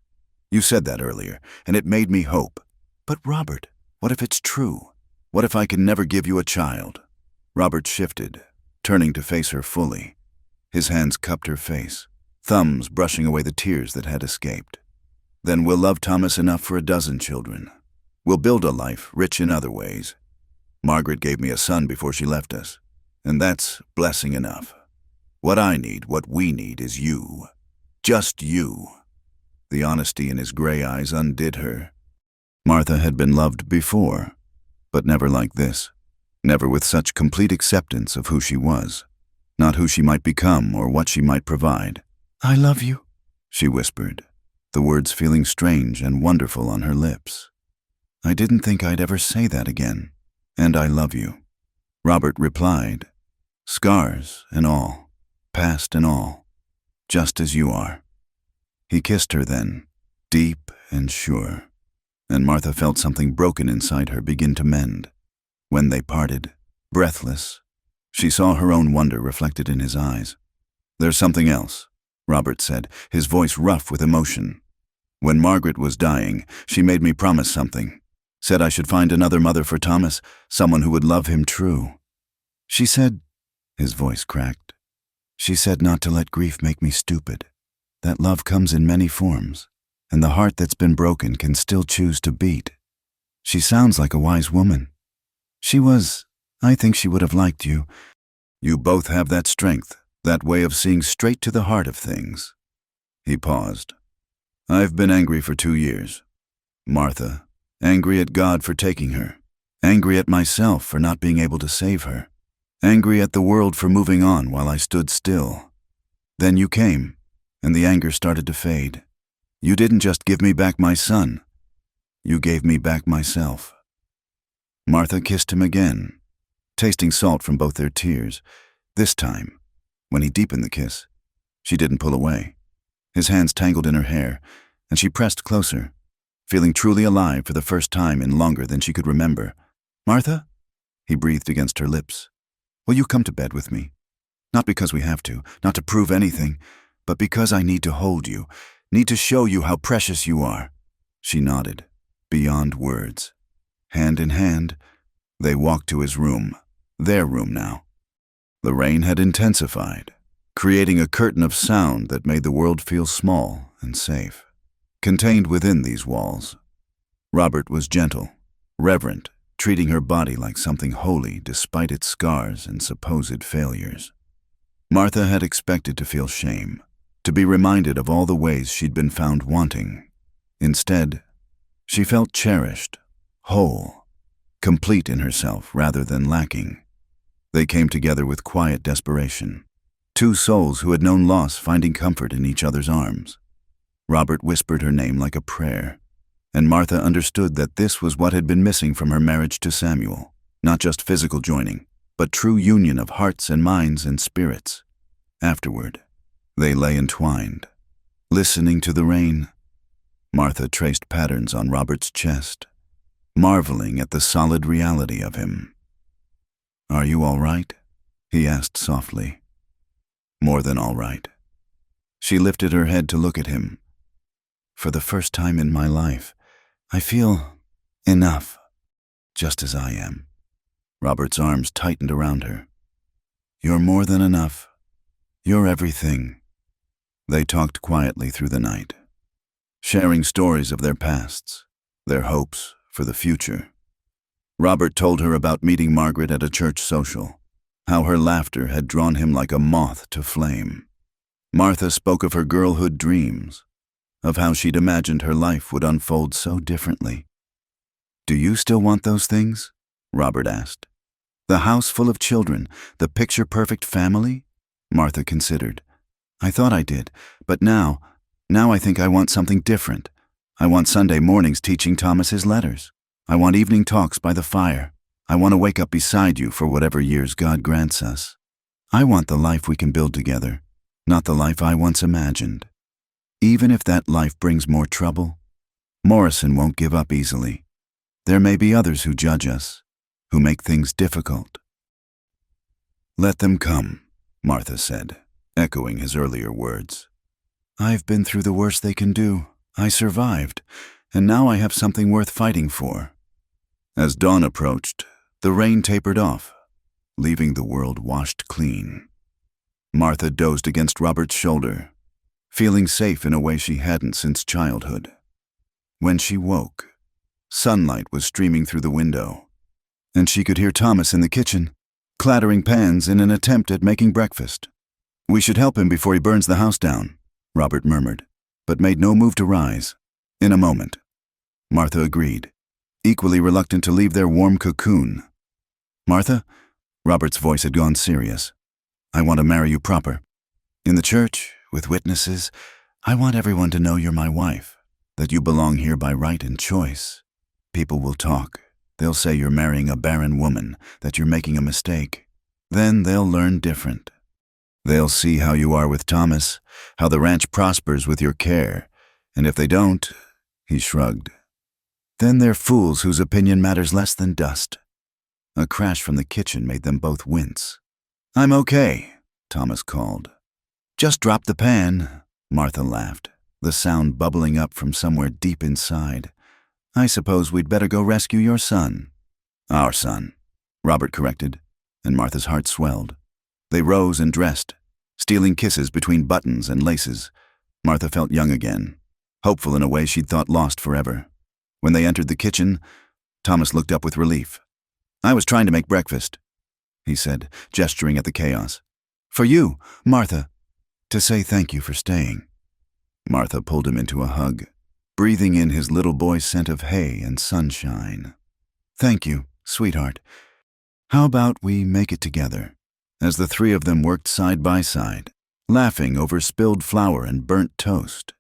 You said that earlier, and it made me hope. But Robert, what if it's true? What if I can never give you a child?" Robert shifted, turning to face her fully. His hands cupped her face, thumbs brushing away the tears that had escaped. "Then we'll love Thomas enough for 12 children. We'll build a life rich in other ways. Margaret gave me a son before she left us, and that's blessing enough. What I need, what we need, is you. Just you." The honesty in his gray eyes undid her. Martha had been loved before, but never like this. never with such complete acceptance of who she was, not who she might become or what she might provide. "I love you," she whispered, the words feeling strange and wonderful on her lips. "I didn't think I'd ever say that again. And I love you," Robert replied. "Scars and all, past and all, just as you are." He kissed her then, deep and sure, and Martha felt something broken inside her begin to mend. When they parted, breathless, she saw her own wonder reflected in his eyes. "There's something else," Robert said, his voice rough with emotion. "When Margaret was dying, she made me promise something. Said I should find another mother for Thomas, someone who would love him true. She said," his voice cracked, "she said not to let grief make me stupid. That love comes in many forms, and the heart that's been broken can still choose to beat. She sounds like a wise woman. I think she would have liked you. You both have that strength, that way of seeing straight to the heart of things." He paused. "I've been angry for 2 years. Martha, angry at God for taking her, angry at myself for not being able to save her, angry at the world for moving on while I stood still. Then you came, and the anger started to fade. You didn't just give me back my son, you gave me back myself." Martha kissed him again, tasting salt from both their tears. This time, when he deepened the kiss, she didn't pull away. His hands tangled in her hair, and she pressed closer, feeling truly alive for the first time in longer than she could remember. "Martha?" he breathed against her lips. "Will you come to bed with me? Not because we have to, not to prove anything, but because I need to hold you, need to show you how precious you are." She nodded, beyond words. Hand in hand, they walked to his room, their room now. The rain had intensified, creating a curtain of sound that made the world feel small and safe. Contained within these walls, Robert was gentle, reverent, treating her body like something holy despite its scars and supposed failures. Martha had expected to feel shame, to be reminded of all the ways she'd been found wanting. Instead, she felt cherished, whole, complete in herself rather than lacking. They came together with quiet desperation, two souls who had known loss finding comfort in each other's arms. Robert whispered her name like a prayer, and Martha understood that this was what had been missing from her marriage to Samuel, not just physical joining, but true union of hearts and minds and spirits. Afterward, they lay entwined, listening to the rain. Martha traced patterns on Robert's chest, marveling at the solid reality of him. "Are you all right?" he asked softly. "More than all right." She lifted her head to look at him. "For the first time in my life, I feel enough, just as I am." Robert's arms tightened around her. "You're more than enough. You're everything." They talked quietly through the night, sharing stories of their pasts, their hopes for the future. Robert told her about meeting Margaret at a church social, how her laughter had drawn him like a moth to flame. Martha spoke of her girlhood dreams, of how she'd imagined her life would unfold so differently. "Do you still want those things?" Robert asked. "The house full of children, the picture-perfect family?" Martha considered. "I thought I did, but now I think I want something different. I want Sunday mornings teaching Thomas his letters. I want evening talks by the fire. I want to wake up beside you for whatever years God grants us. I want the life we can build together, not the life I once imagined. Even if that life brings more trouble, Morrison won't give up easily. There may be others who judge us, who make things difficult." "Let them come," Martha said, echoing his earlier words. "I've been through the worst they can do. I survived, and now I have something worth fighting for." As dawn approached, the rain tapered off, leaving the world washed clean. Martha dozed against Robert's shoulder, feeling safe in a way she hadn't since childhood. When she woke, sunlight was streaming through the window, and she could hear Thomas in the kitchen, clattering pans in an attempt at making breakfast. "We should help him before he burns the house down," Robert murmured, but made no move to rise. "In a moment." Martha agreed, equally reluctant to leave their warm cocoon. Martha? Robert's voice had gone serious. I want to marry you proper. In the church, with witnesses, I want everyone to know you're my wife, that you belong here by right and choice. People will talk. They'll say you're marrying a barren woman, that you're making a mistake. Then they'll learn different. They'll see how you are with Thomas, how the ranch prospers with your care, and if they don't, he shrugged. Then they're fools whose opinion matters less than dust. A crash from the kitchen made them both wince. I'm okay, Thomas called. Just drop the pan, Martha laughed, the sound bubbling up from somewhere deep inside. I suppose we'd better go rescue your son. Our son, Robert corrected, and Martha's heart swelled. They rose and dressed, stealing kisses between buttons and laces. Martha felt young again, hopeful in a way she'd thought lost forever. When they entered the kitchen, Thomas looked up with relief. I was trying to make breakfast, he said, gesturing at the chaos. For you, Martha, to say thank you for staying. Martha pulled him into a hug, breathing in his little boy's scent of hay and sunshine. Thank you, sweetheart. How about we make it together? As the three of them worked side by side, laughing over spilled flour and burnt toast.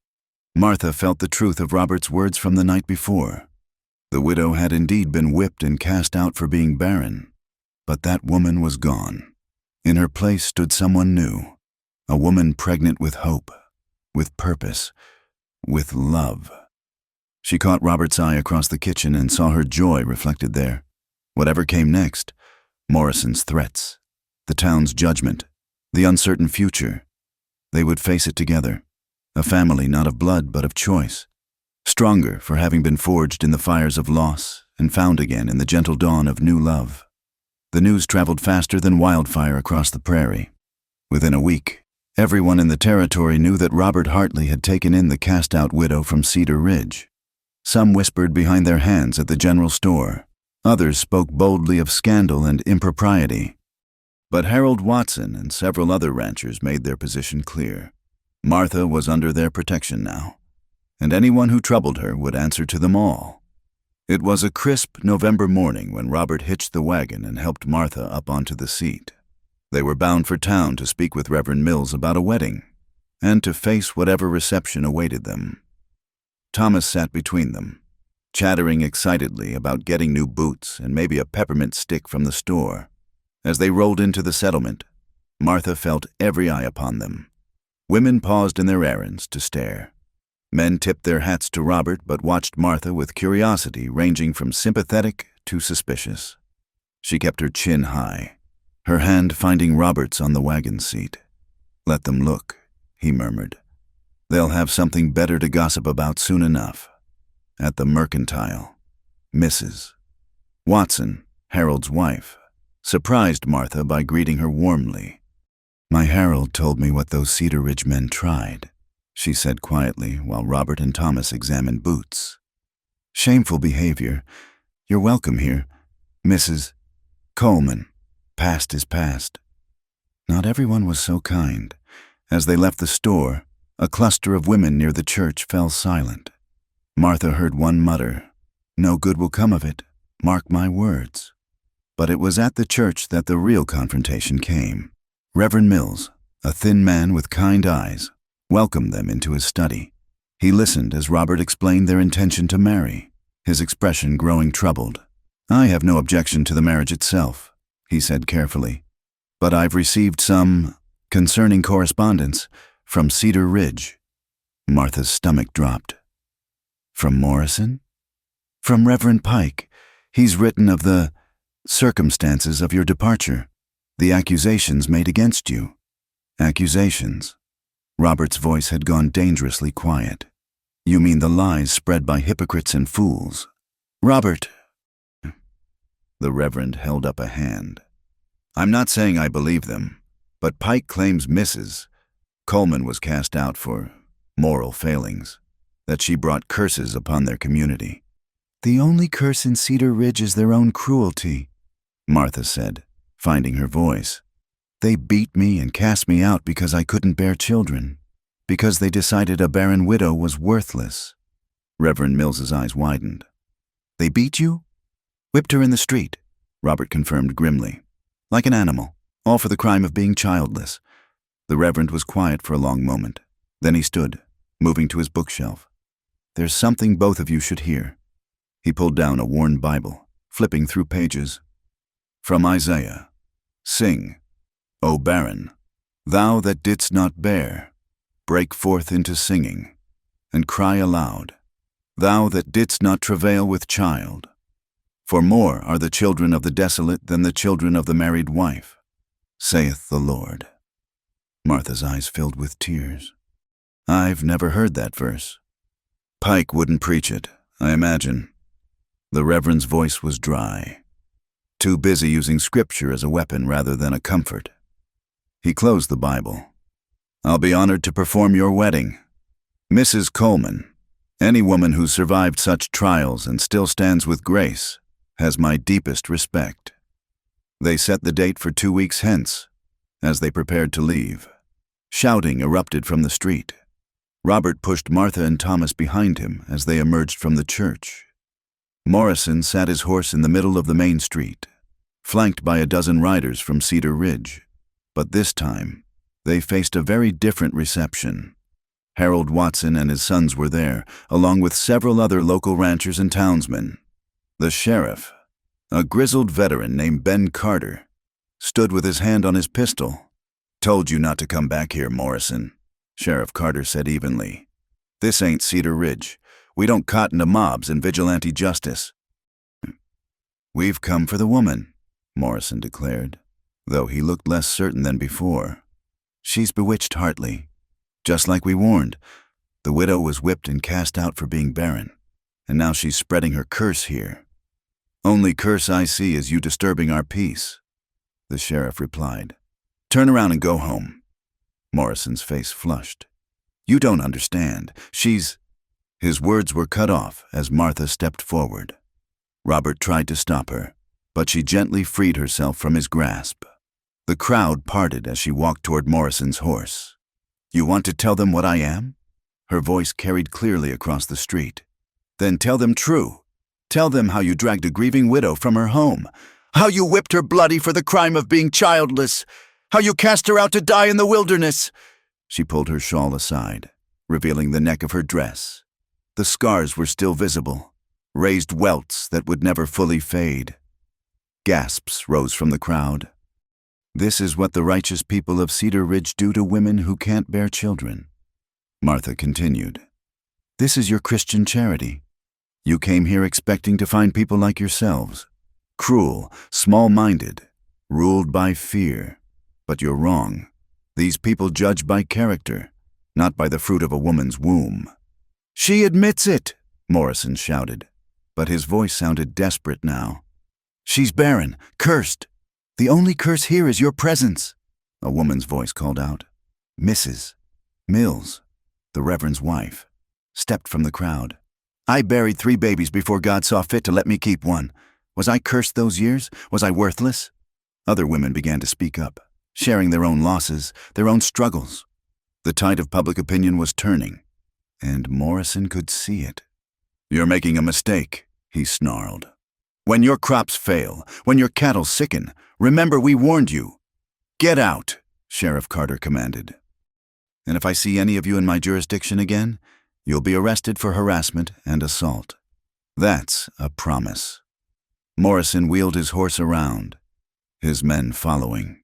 Martha felt the truth of Robert's words from the night before. The widow had indeed been whipped and cast out for being barren, but that woman was gone. In her place stood someone new, a woman pregnant with hope, with purpose, with love. She caught Robert's eye across the kitchen and saw her joy reflected there. Whatever came next, Morrison's threats, the town's judgment, the uncertain future, they would face it together, a family not of blood but of choice, stronger for having been forged in the fires of loss and found again in the gentle dawn of new love. The news traveled faster than wildfire across the prairie. Within a week, everyone in the territory knew that Robert Hartley had taken in the cast-out widow from Cedar Ridge. Some whispered behind their hands at the general store. Others spoke boldly of scandal and impropriety. But Harold Watson and several other ranchers made their position clear. Martha was under their protection now, and anyone who troubled her would answer to them all. It was a crisp November morning when Robert hitched the wagon and helped Martha up onto the seat. They were bound for town to speak with Reverend Mills about a wedding, and to face whatever reception awaited them. Thomas sat between them, chattering excitedly about getting new boots and maybe a peppermint stick from the store. As they rolled into the settlement, Martha felt every eye upon them. Women paused in their errands to stare. Men tipped their hats to Robert but watched Martha with curiosity ranging from sympathetic to suspicious. She kept her chin high, her hand finding Robert's on the wagon seat. Let them look, he murmured. They'll have something better to gossip about soon enough. At the Mercantile, Mrs. Watson, Harold's wife, surprised Martha by greeting her warmly. My Harold told me what those Cedar Ridge men tried, she said quietly while Robert and Thomas examined Boots. Shameful behavior. You're welcome here, Mrs. Coleman. Past is past. Not everyone was so kind. As they left the store, a cluster of women near the church fell silent. Martha heard one mutter, "No good will come of it, mark my words." But it was at the church that the real confrontation came. Reverend Mills, a thin man with kind eyes, welcomed them into his study. He listened as Robert explained their intention to marry, his expression growing troubled. I have no objection to the marriage itself, he said carefully, but I've received some concerning correspondence from Cedar Ridge. Martha's stomach dropped. From Morrison? From Reverend Pike. He's written of the circumstances of your departure, the accusations made against you. Accusations. Robert's voice had gone dangerously quiet. You mean the lies spread by hypocrites and fools? Robert. The Reverend held up a hand. I'm not saying I believe them, but Pike claims Mrs. Coleman was cast out for moral failings, that she brought curses upon their community. The only curse in Cedar Ridge is their own cruelty, Martha said, finding her voice. They beat me and cast me out because I couldn't bear children, because they decided a barren widow was worthless. Reverend Mills's eyes widened. They beat you? Whipped her in the street, Robert confirmed grimly. Like an animal, all for the crime of being childless. The Reverend was quiet for a long moment. Then he stood, moving to his bookshelf. There's something both of you should hear. He pulled down a worn Bible, flipping through pages. From Isaiah. Sing, O barren, thou that didst not bear, break forth into singing, and cry aloud, thou that didst not travail with child. For more are the children of the desolate than the children of the married wife, saith the Lord. Martha's eyes filled with tears. I've never heard that verse. Pike wouldn't preach it, I imagine. The Reverend's voice was dry. Too busy using scripture as a weapon rather than a comfort. He closed the Bible. I'll be honored to perform your wedding. Mrs. Coleman, any woman who survived such trials and still stands with grace, has my deepest respect. They set the date for 2 weeks hence, as they prepared to leave. Shouting erupted from the street. Robert pushed Martha and Thomas behind him as they emerged from the church. Morrison sat his horse in the middle of the main street, flanked by a dozen riders from Cedar Ridge. But this time, they faced a very different reception. Harold Watson and his sons were there, along with several other local ranchers and townsmen. The sheriff, a grizzled veteran named Ben Carter, stood with his hand on his pistol. Told you not to come back here, Morrison, Sheriff Carter said evenly. This ain't Cedar Ridge. We don't cotton to mobs and vigilante justice. We've come for the woman, Morrison declared, though he looked less certain than before. She's bewitched Hartley. Just like we warned, the widow was whipped and cast out for being barren, and now she's spreading her curse here. Only curse I see is you disturbing our peace, the sheriff replied. Turn around and go home. Morrison's face flushed. You don't understand. She's... His words were cut off as Martha stepped forward. Robert tried to stop her, but she gently freed herself from his grasp. The crowd parted as she walked toward Morrison's horse. You want to tell them what I am? Her voice carried clearly across the street. Then tell them true. Tell them how you dragged a grieving widow from her home, how you whipped her bloody for the crime of being childless, how you cast her out to die in the wilderness. She pulled her shawl aside, revealing the neck of her dress. The scars were still visible, raised welts that would never fully fade. Gasps rose from the crowd. This is what the righteous people of Cedar Ridge do to women who can't bear children. Martha continued. This is your Christian charity. You came here expecting to find people like yourselves, cruel, small-minded, ruled by fear. But you're wrong. These people judge by character, not by the fruit of a woman's womb. She admits it, Morrison shouted, but his voice sounded desperate now. She's barren, cursed. The only curse here is your presence, a woman's voice called out. Mrs. Mills, the Reverend's wife, stepped from the crowd. I buried 3 babies before God saw fit to let me keep one. Was I cursed those years? Was I worthless? Other women began to speak up, sharing their own losses, their own struggles. The tide of public opinion was turning, and Morrison could see it. You're making a mistake, he snarled. When your crops fail, when your cattle sicken, remember we warned you. Get out, Sheriff Carter commanded. And if I see any of you in my jurisdiction again, you'll be arrested for harassment and assault. That's a promise. Morrison wheeled his horse around, his men following.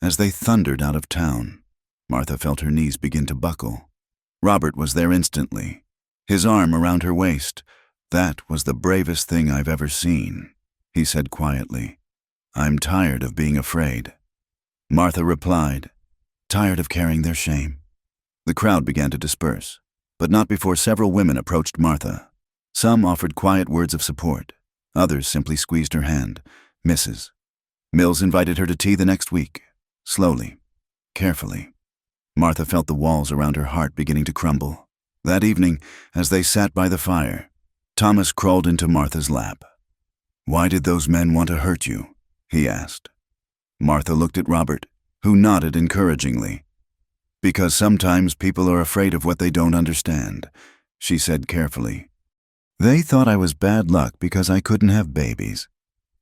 As they thundered out of town, Martha felt her knees begin to buckle. Robert was there instantly, his arm around her waist. That was the bravest thing I've ever seen, he said quietly. I'm tired of being afraid. Martha replied, tired of carrying their shame. The crowd began to disperse, but not before several women approached Martha. Some offered quiet words of support. Others simply squeezed her hand. Mrs. Mills invited her to tea the next week, slowly, carefully. Martha felt the walls around her heart beginning to crumble. That evening, as they sat by the fire, Thomas crawled into Martha's lap. Why did those men want to hurt you? He asked. Martha looked at Robert, who nodded encouragingly. Because sometimes people are afraid of what they don't understand, she said carefully. They thought I was bad luck because I couldn't have babies.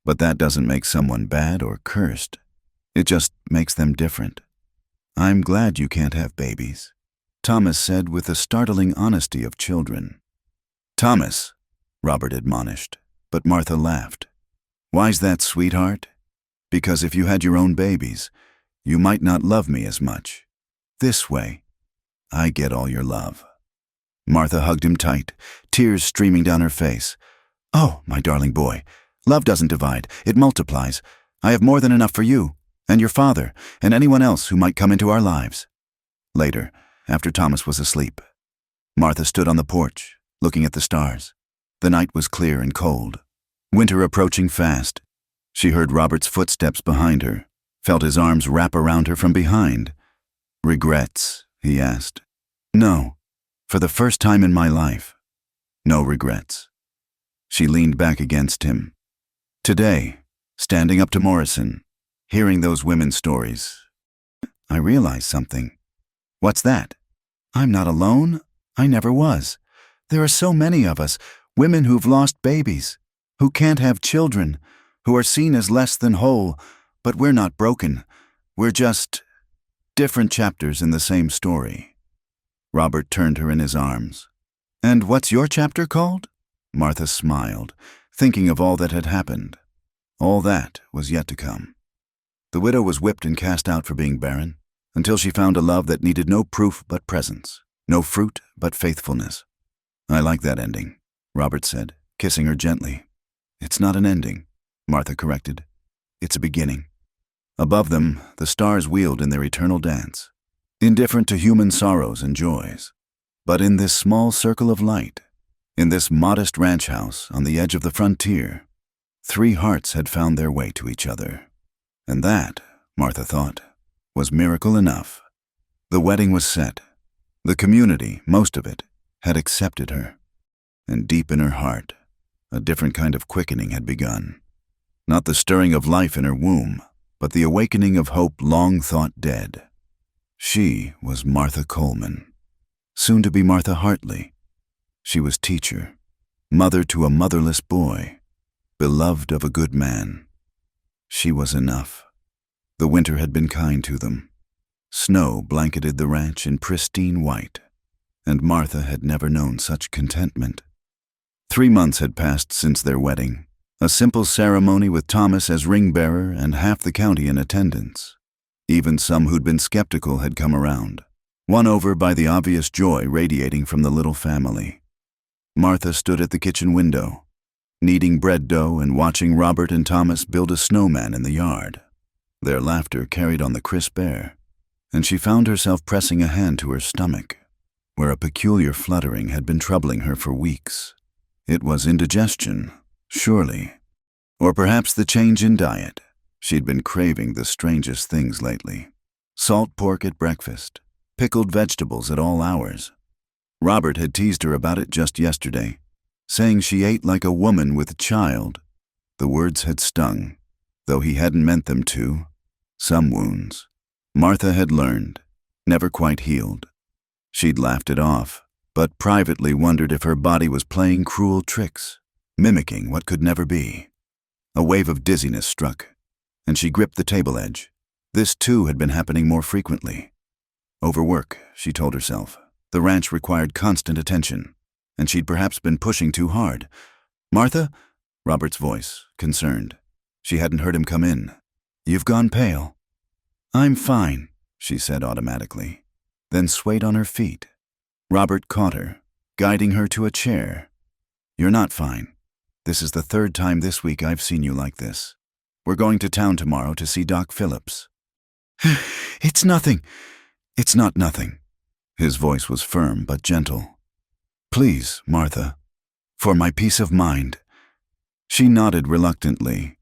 But that doesn't make someone bad or cursed. It just makes them different. I'm glad you can't have babies, Thomas said with the startling honesty of children. Thomas, Robert admonished, but Martha laughed. Why's that, sweetheart? Because if you had your own babies, you might not love me as much. This way, I get all your love. Martha hugged him tight, tears streaming down her face. Oh, my darling boy, love doesn't divide, it multiplies. I have more than enough for you, and your father, and anyone else who might come into our lives. Later, after Thomas was asleep, Martha stood on the porch, looking at the stars. The night was clear and cold, winter approaching fast. She heard Robert's footsteps behind her, felt his arms wrap around her from behind. Regrets, he asked. No, for the first time in my life, no regrets. She leaned back against him. Today, standing up to Morrison, hearing those women's stories, I realized something. What's that? I'm not alone. I never was. There are so many of us, women who've lost babies, who can't have children, who are seen as less than whole, but we're not broken. We're just different chapters in the same story. Robert turned her in his arms. And what's your chapter called? Martha smiled, thinking of all that had happened. All that was yet to come. The widow was whipped and cast out for being barren, until she found a love that needed no proof but presence, no fruit but faithfulness. I like that ending, Robert said, kissing her gently. It's not an ending, Martha corrected. It's a beginning. Above them, the stars wheeled in their eternal dance, indifferent to human sorrows and joys. But in this small circle of light, in this modest ranch house on the edge of the frontier, 3 hearts had found their way to each other. And that, Martha thought, was miracle enough. The wedding was set. The community, most of it, had accepted her. And deep in her heart, a different kind of quickening had begun. Not the stirring of life in her womb, but the awakening of hope long thought dead. She was Martha Coleman, soon to be Martha Hartley. She was teacher, mother to a motherless boy, beloved of a good man. She was enough. The winter had been kind to them. Snow blanketed the ranch in pristine white, and Martha had never known such contentment. 3 months had passed since their wedding, a simple ceremony with Thomas as ring-bearer and half the county in attendance. Even some who'd been skeptical had come around, won over by the obvious joy radiating from the little family. Martha stood at the kitchen window, kneading bread dough and watching Robert and Thomas build a snowman in the yard. Their laughter carried on the crisp air, and she found herself pressing a hand to her stomach, where a peculiar fluttering had been troubling her for weeks. It was indigestion, surely. Or perhaps the change in diet. She'd been craving the strangest things lately. Salt pork at breakfast, pickled vegetables at all hours. Robert had teased her about it just yesterday, saying she ate like a woman with a child. The words had stung, though he hadn't meant them to. Some wounds, Martha had learned, never quite healed. She'd laughed it off, but privately wondered if her body was playing cruel tricks, mimicking what could never be. A wave of dizziness struck, and she gripped the table edge. This too had been happening more frequently. Overwork, she told herself. The ranch required constant attention, and she'd perhaps been pushing too hard. Martha? Robert's voice, concerned. She hadn't heard him come in. You've gone pale. I'm fine, she said automatically, then swayed on her feet. Robert caught her, guiding her to a chair. You're not fine. This is the 3rd time this week I've seen you like this. We're going to town tomorrow to see Doc Phillips. It's nothing. It's not nothing. His voice was firm but gentle. Please, Martha, for my peace of mind. She nodded reluctantly.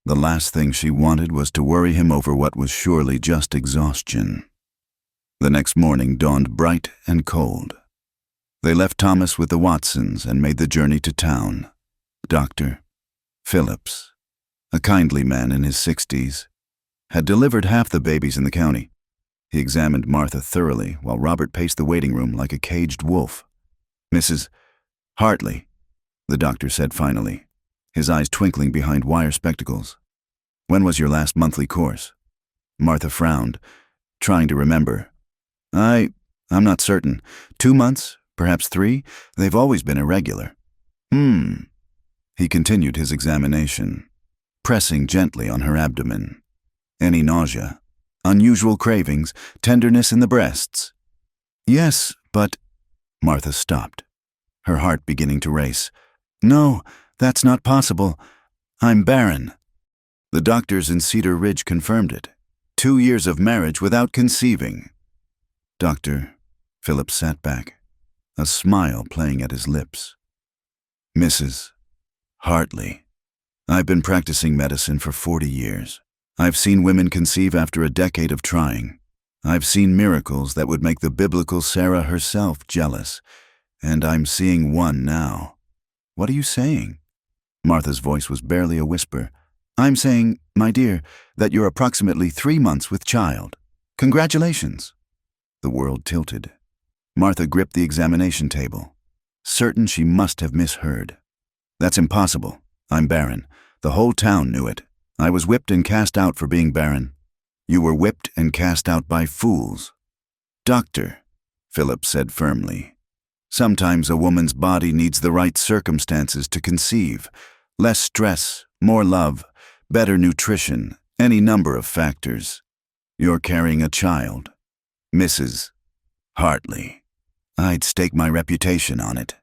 The last thing she wanted was to worry him over what was surely just exhaustion. The next morning dawned bright and cold. They left Thomas with the Watsons and made the journey to town. Dr. Phillips, a kindly man in his 60s, had delivered half the babies in the county. He examined Martha thoroughly while Robert paced the waiting room like a caged wolf. Mrs. Hartley, the doctor said finally. his eyes twinkling behind wire spectacles. "When was your last monthly course?" Martha frowned, trying to remember. I'm not certain. 2 months, perhaps 3. They've always been irregular." He continued his examination, pressing gently on her abdomen. "Any nausea? Unusual cravings? Tenderness in the breasts?" "Yes, but—" Martha stopped, her heart beginning to race. "No, that's not possible. I'm barren." The doctors in Cedar Ridge confirmed it. 2 years of marriage without conceiving. "Doctor," Philip sat back, a smile playing at his lips. "Mrs. Hartley, I've been practicing medicine for 40 years. I've seen women conceive after a decade of trying. I've seen miracles that would make the biblical Sarah herself jealous, and I'm seeing one now." "What are you saying?" Martha's voice was barely a whisper. "I'm saying, my dear, that you're approximately 3 months with child. Congratulations." The world tilted. Martha gripped the examination table, certain she must have misheard. "That's impossible. I'm barren. The whole town knew it. I was whipped and cast out for being barren." "You were whipped and cast out by fools." "Doctor," Philip said firmly, "sometimes a woman's body needs the right circumstances to conceive. Less stress, more love, better nutrition, any number of factors. You're carrying a child. Mrs. Hartley. I'd stake my reputation on it."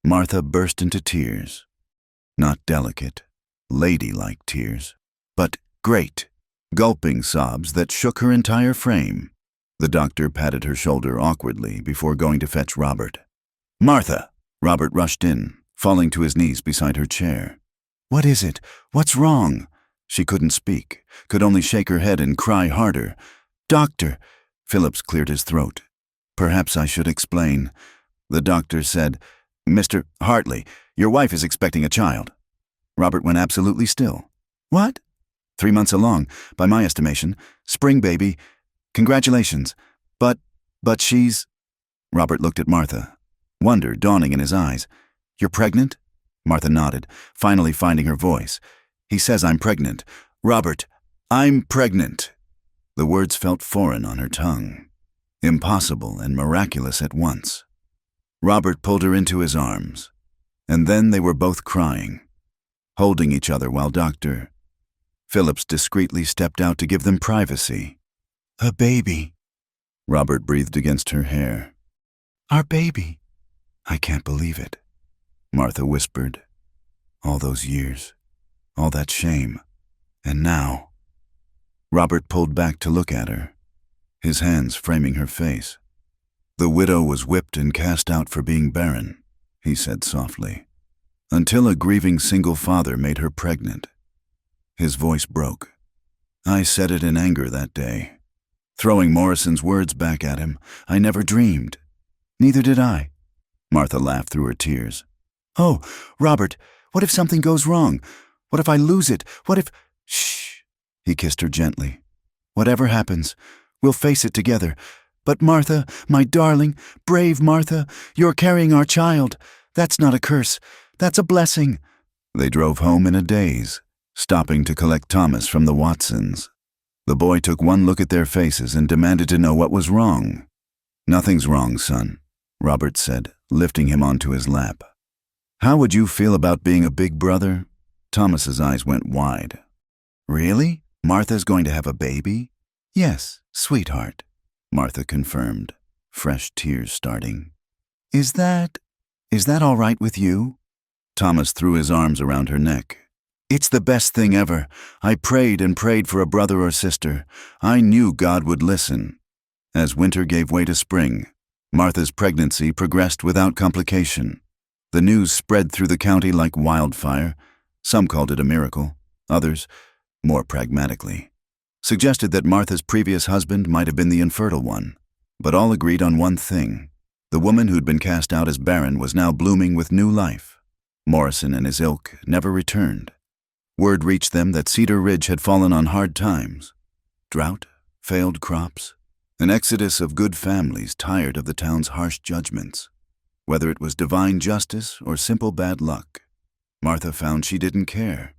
Martha burst into tears. Not delicate, ladylike tears, but great, gulping sobs that shook her entire frame. The doctor patted her shoulder awkwardly before going to fetch Robert. "Martha!" Robert rushed in, falling to his knees beside her chair. "What is it? What's wrong?" She couldn't speak, could only shake her head and cry harder. "Doctor!" Phillips cleared his throat. "Perhaps I should explain." The doctor said, "Mr. Hartley, your wife is expecting a child." Robert went absolutely still. "What?" 3 months along, by my estimation. Spring baby. Congratulations. But she's—" Robert looked at Martha, wonder dawning in his eyes. "You're pregnant?" Martha nodded, finally finding her voice. "He says I'm pregnant. Robert, I'm pregnant." The words felt foreign on her tongue, impossible and miraculous at once. Robert pulled her into his arms, and then they were both crying, holding each other while Dr. Phillips discreetly stepped out to give them privacy. "A baby," Robert breathed against her hair. "Our baby." "I can't believe it," Martha whispered. "All those years, all that shame, and now—" Robert pulled back to look at her, his hands framing her face. "The widow was whipped and cast out for being barren," he said softly, "until a grieving single father made her pregnant." His voice broke. "I said it in anger that day, throwing Morrison's words back at him. I never dreamed." "Neither did I." Martha laughed through her tears. "Oh, Robert, what if something goes wrong? What if I lose it? What if—" "Shh," he kissed her gently. "Whatever happens, we'll face it together. But Martha, my darling, brave Martha, you're carrying our child. That's not a curse. That's a blessing." They drove home in a daze, stopping to collect Thomas from the Watsons. The boy took one look at their faces and demanded to know what was wrong. "Nothing's wrong, son," Robert said, lifting him onto his lap. "How would you feel about being a big brother?" Thomas's eyes went wide. "Really? Martha's going to have a baby?" "Yes, sweetheart," Martha confirmed, fresh tears starting. Is that all right with you?" Thomas threw his arms around her neck. "It's the best thing ever. I prayed and prayed for a brother or sister. I knew God would listen." As winter gave way to spring, Martha's pregnancy progressed without complication. The news spread through the county like wildfire. Some called it a miracle. Others, more pragmatically, suggested that Martha's previous husband might have been the infertile one. But all agreed on one thing. The woman who'd been cast out as barren was now blooming with new life. Morrison and his ilk never returned. Word reached them that Cedar Ridge had fallen on hard times. Drought, failed crops, an exodus of good families tired of the town's harsh judgments. Whether it was divine justice or simple bad luck, Martha found she didn't care.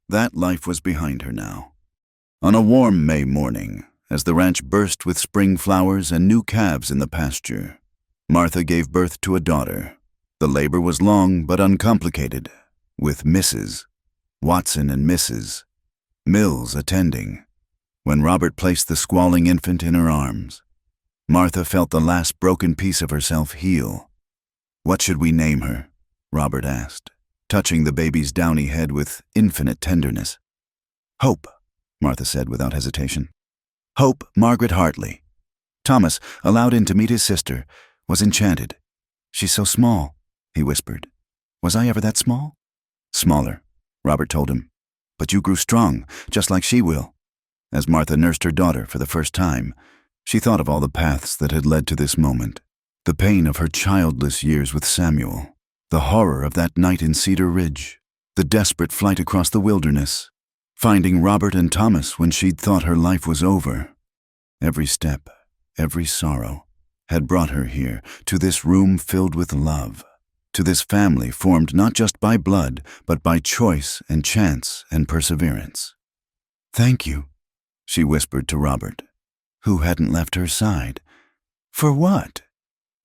That life was behind her now. On a warm May morning, as the ranch burst with spring flowers and new calves in the pasture, Martha gave birth to a daughter. The labor was long but uncomplicated, with Mrs. Watson and Mrs. Mills attending. When Robert placed the squalling infant in her arms, Martha felt the last broken piece of herself heal. "What should we name her?" Robert asked, touching the baby's downy head with infinite tenderness. "Hope," Martha said without hesitation. "Hope Margaret Hartley." Thomas, allowed in to meet his sister, was enchanted. "She's so small," he whispered. "Was I ever that small?" "Smaller," Robert told him. "But you grew strong, just like she will." As Martha nursed her daughter for the first time, she thought of all the paths that had led to this moment. The pain of her childless years with Samuel, the horror of that night in Cedar Ridge, the desperate flight across the wilderness, finding Robert and Thomas when she'd thought her life was over. Every step, every sorrow, had brought her here, to this room filled with love, to this family formed not just by blood, but by choice and chance and perseverance. "Thank you," she whispered to Robert, who hadn't left her side. "For what?"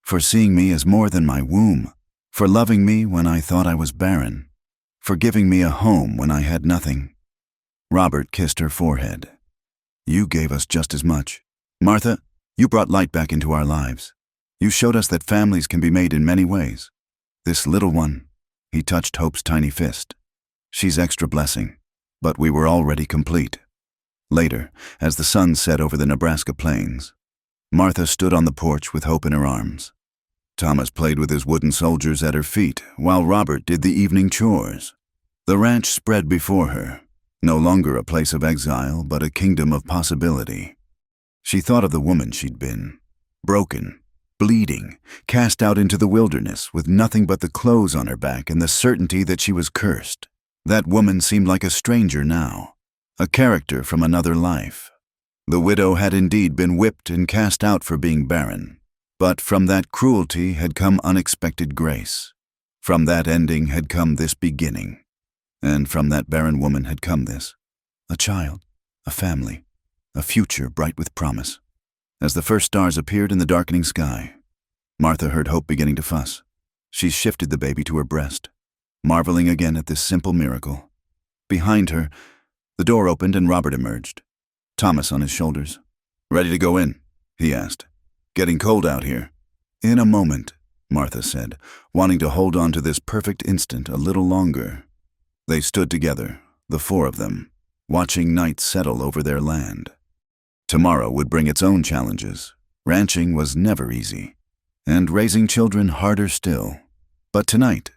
"For seeing me as more than my womb, for loving me when I thought I was barren, for giving me a home when I had nothing." Robert kissed her forehead. "You gave us just as much. Martha, you brought light back into our lives. You showed us that families can be made in many ways. This little one," he touched Hope's tiny fist, "she's extra blessing, but we were already complete." Later, as the sun set over the Nebraska plains, Martha stood on the porch with Hope in her arms. Thomas played with his wooden soldiers at her feet, while Robert did the evening chores. The ranch spread before her, no longer a place of exile, but a kingdom of possibility. She thought of the woman she'd been, broken, bleeding, cast out into the wilderness with nothing but the clothes on her back and the certainty that she was cursed. That woman seemed like a stranger now, a character from another life. The widow had indeed been whipped and cast out for being barren, but from that cruelty had come unexpected grace. From that ending had come this beginning, and from that barren woman had come this: a child, a family, a future bright with promise. As the first stars appeared in the darkening sky, Martha heard Hope beginning to fuss. She shifted the baby to her breast, marveling again at this simple miracle. Behind her, the door opened and Robert emerged, Thomas on his shoulders. "Ready to go in?" he asked. "Getting cold out here." "In a moment," Martha said, wanting to hold on to this perfect instant a little longer. They stood together, the four of them, watching night settle over their land. Tomorrow would bring its own challenges. Ranching was never easy, and raising children harder still. But tonight,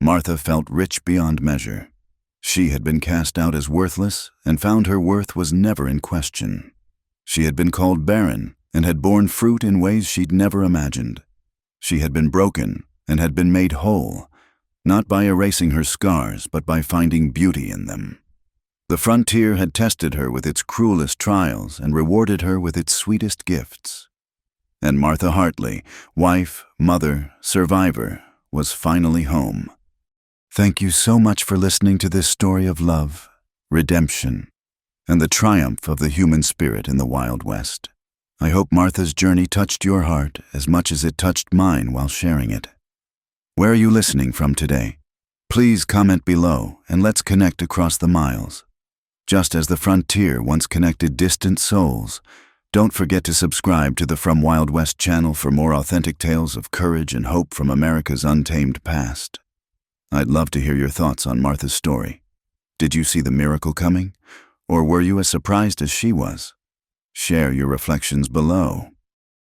Martha felt rich beyond measure. She had been cast out as worthless and found her worth was never in question. She had been called barren and had borne fruit in ways she'd never imagined. She had been broken and had been made whole, not by erasing her scars, but by finding beauty in them. The frontier had tested her with its cruelest trials and rewarded her with its sweetest gifts. And Martha Hartley, wife, mother, survivor, was finally home. Thank you so much for listening to this story of love, redemption, and the triumph of the human spirit in the Wild West. I hope Martha's journey touched your heart as much as it touched mine while sharing it. Where are you listening from today? Please comment below and let's connect across the miles. Just as the frontier once connected distant souls, don't forget to subscribe to the From Wild West channel for more authentic tales of courage and hope from America's untamed past. I'd love to hear your thoughts on Martha's story. Did you see the miracle coming, or were you as surprised as she was? Share your reflections below.